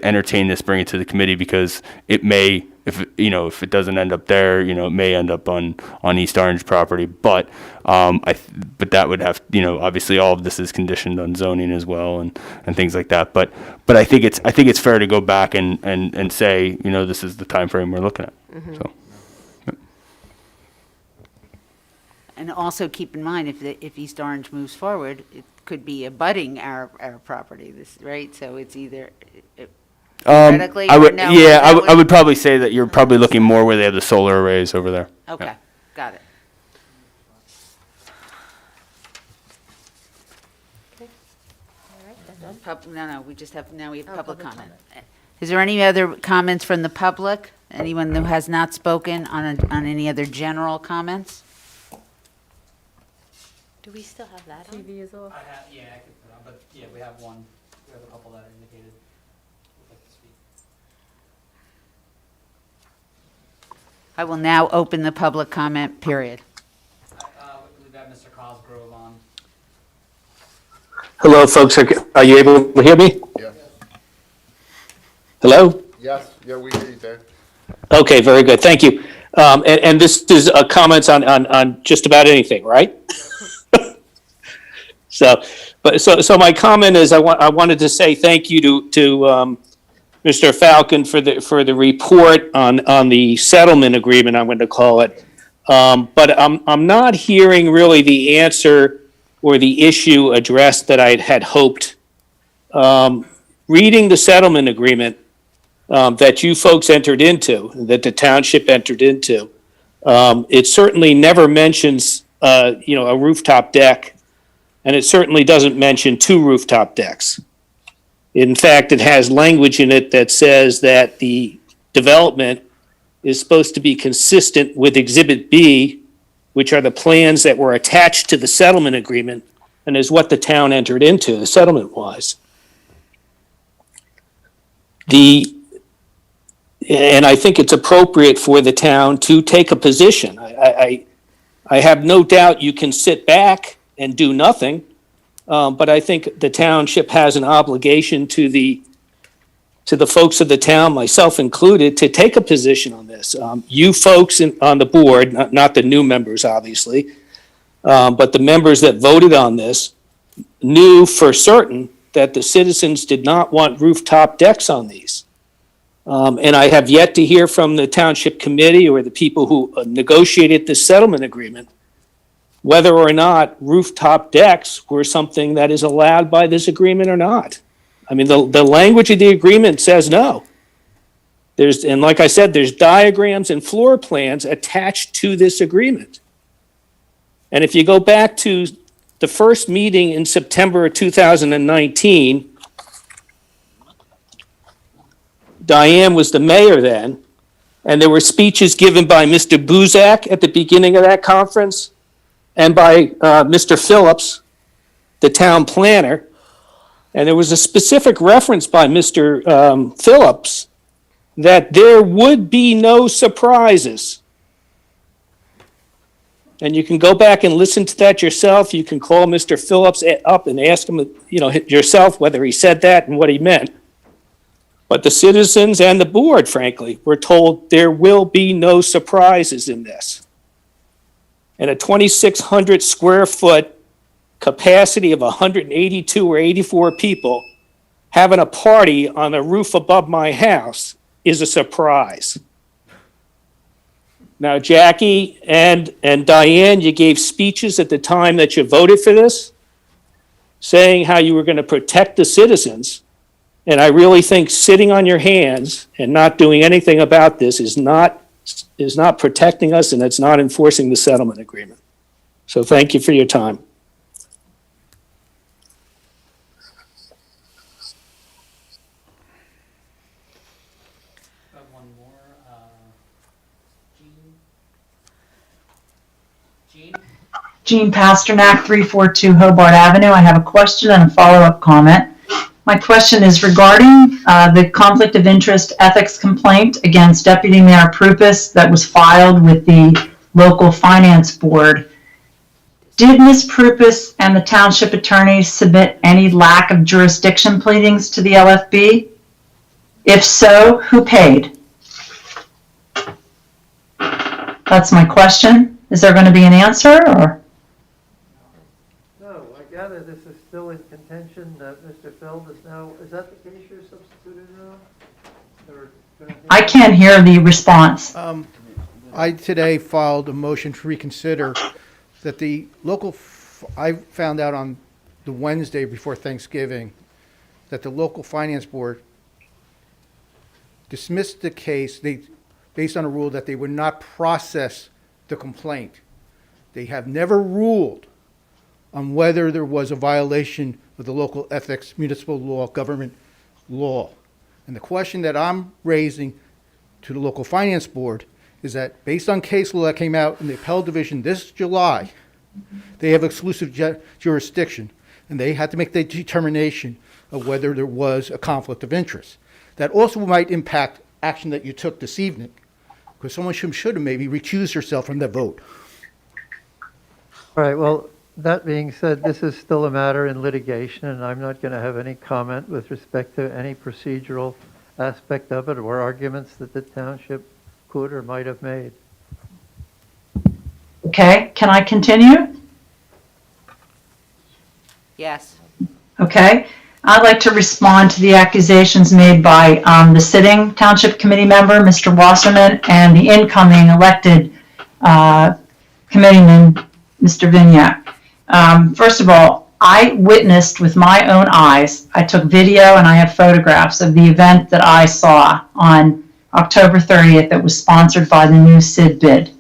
entertain this, bring it to the committee, because it may, if it doesn't end up there, it may end up on East Orange property, but but that would have, obviously all of this is conditioned on zoning as well and things like that. But I think it's fair to go back and say, this is the time frame we're looking at. So. And also keep in mind, if East Orange moves forward, it could be abutting our property, right? So it's either theoretically or no. Yeah, I would probably say that you're probably looking more where they have the solar arrays over there. Okay, Yeah. got it. We just have, now we have public comment. Is there any other comments from the public? Anyone who has not spoken on any other general comments? Do we still have that on? TV is off. I could put on, but yeah, we have one. We have a couple that are indicated. Would like to speak. I will now open the public comment period. We've got Mr. Cosgrove on. Hello, folks. Are you able to hear me? Yes. Hello? Yes, yeah, we hear you, Dave. Okay, very good. Thank you. And this is comments on just about anything, right? So my comment is I wanted to say thank you to Mr. Falcon for the report on the settlement agreement, I'm going to call it. But I'm not hearing really the answer or the issue addressed that I had hoped. Reading the settlement agreement that you folks entered into, that the township entered into, it certainly never mentions a rooftop deck, and it certainly doesn't mention 2 rooftop decks. In fact, it has language in it that says that the development is supposed to be consistent with Exhibit B, which are the plans that were attached to the settlement agreement and is what the town entered into, settlement-wise. And I think it's appropriate for the town to take a position. I have no doubt you can sit back and do nothing, but I think the township has an obligation to the folks of the town, myself included, to take a position on this. You folks on the board, not the new members, obviously, but the members that voted on this knew for certain that the citizens did not want rooftop decks on these. And I have yet to hear from the township committee or the people who negotiated this settlement agreement whether or not rooftop decks were something that is allowed by this agreement or not. I mean, the language of the agreement says no. And like I said, there's diagrams and floor plans attached to this agreement. And if you go back to the first meeting in September of 2019, Diane was the mayor then, and there were speeches given by Mr. Buzak at the beginning of that conference and by Mr. Phillips, the town planner, And there was a specific reference by Mr. Phillips that there would be no surprises. And you can go back and listen to that yourself. You can call Mr. Phillips up and ask him, yourself whether he said that and what he meant. But the citizens and the board, frankly, were told there will be no surprises in this. And a 2,600 square foot capacity of 182 or 84 people having a party on the roof above my house is a surprise. Now, Jackie and Diane, you gave speeches at the time that you voted for this, saying how you were going to protect the citizens. And I really think sitting on your hands and not doing anything about this is not protecting us, and it's not enforcing the settlement agreement. So thank you for your time. One more, Jean? Jean Pasternak, 342 Hobart Avenue. I have a question and a follow-up comment. My question is regarding the conflict of interest ethics complaint against Deputy Mayor Prupus that was filed with the local finance board. Did Ms. Prupus and the township attorney submit any lack of jurisdiction pleadings to the LFB? If so, who paid? That's my question. Is there going to be an answer, or? No, I gather this is still in contention. Mr. Feld is that the case you're substituted on? I can't hear the response. I today filed a motion to reconsider that the local, I found out on the Wednesday before Thanksgiving that the local finance board dismissed the case based on a rule that they would not process the complaint. They have never ruled on whether there was a violation of the local ethics, municipal law, government law. And the question that I'm raising to the local finance board is that based on case law that came out in the appellate division this July, they have exclusive jurisdiction, and they had to make the determination of whether there was a conflict of interest. That also might impact action that you took this evening, because someone should have maybe recused herself from the vote. All right, well, that being said, this is still a matter in litigation, and I'm not going to have any comment with respect to any procedural aspect of it or arguments that the township could or might have made. Okay, can I continue? Yes. Okay. I'd like to respond to the accusations made by the sitting township committee member, Mr. Wasserman, and the incoming elected committeeman, Mr. Vignac. First of all, I witnessed with my own eyes, I took video and I have photographs of the event that I saw on October 30th that was sponsored by the new SID bid.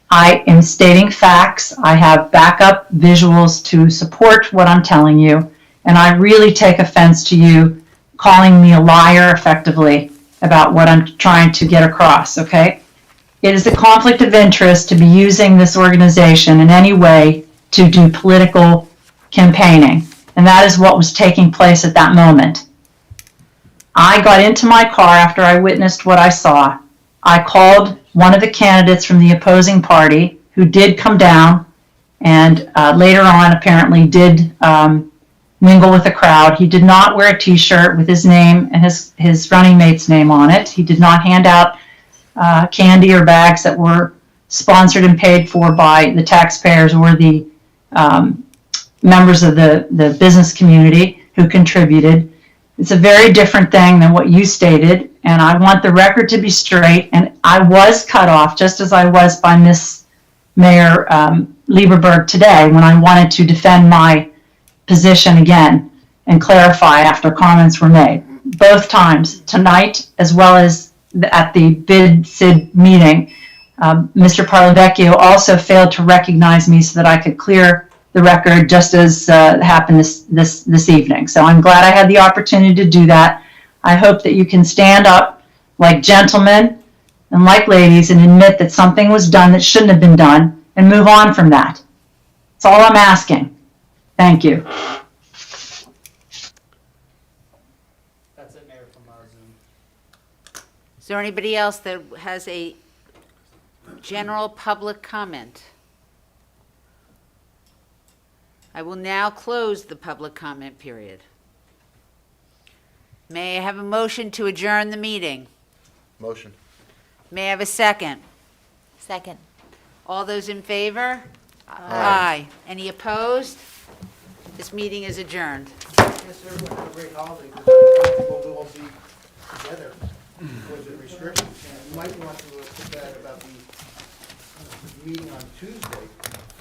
I am stating facts. I have backup visuals to support what I'm telling you. And I really take offense to you calling me a liar effectively about what I'm trying to get across, okay? It is a conflict of interest to be using this organization in any way to do political campaigning. And that is what was taking place at that moment. I got into my car after I witnessed what I saw. I called one of the candidates from the opposing party who did come down and later on apparently did mingle with the crowd. He did not wear a t-shirt with his name and his running mate's name on it. He did not hand out candy or bags that were sponsored and paid for by the taxpayers or the members of the business community who contributed. It's a very different thing than what you stated, and I want the record to be straight. And I was cut off, just as I was by Miss Mayor Lieberberg today when I wanted to defend my position again and clarify after comments were made. Both times, tonight as well as at the bid SID meeting, Mr. Parlavecchio also failed to recognize me so that I could clear the record, just as happened this evening. So I'm glad I had the opportunity to do that. I hope that you can stand up like gentlemen and like ladies and admit that something was done that shouldn't have been done and move on from that. That's all I'm asking. Thank you. That's it, Mayor, from Zoom. Is there anybody else that has a general public comment? I will now close the public comment period. May I have a motion to adjourn the meeting? Motion. May I have a second? Second. All those in favor? Aye. Any opposed? This meeting is adjourned. Yes, everyone have a great holiday, because I think we'll all be together because of restrictions. And you might want to put that about the meeting on Tuesday,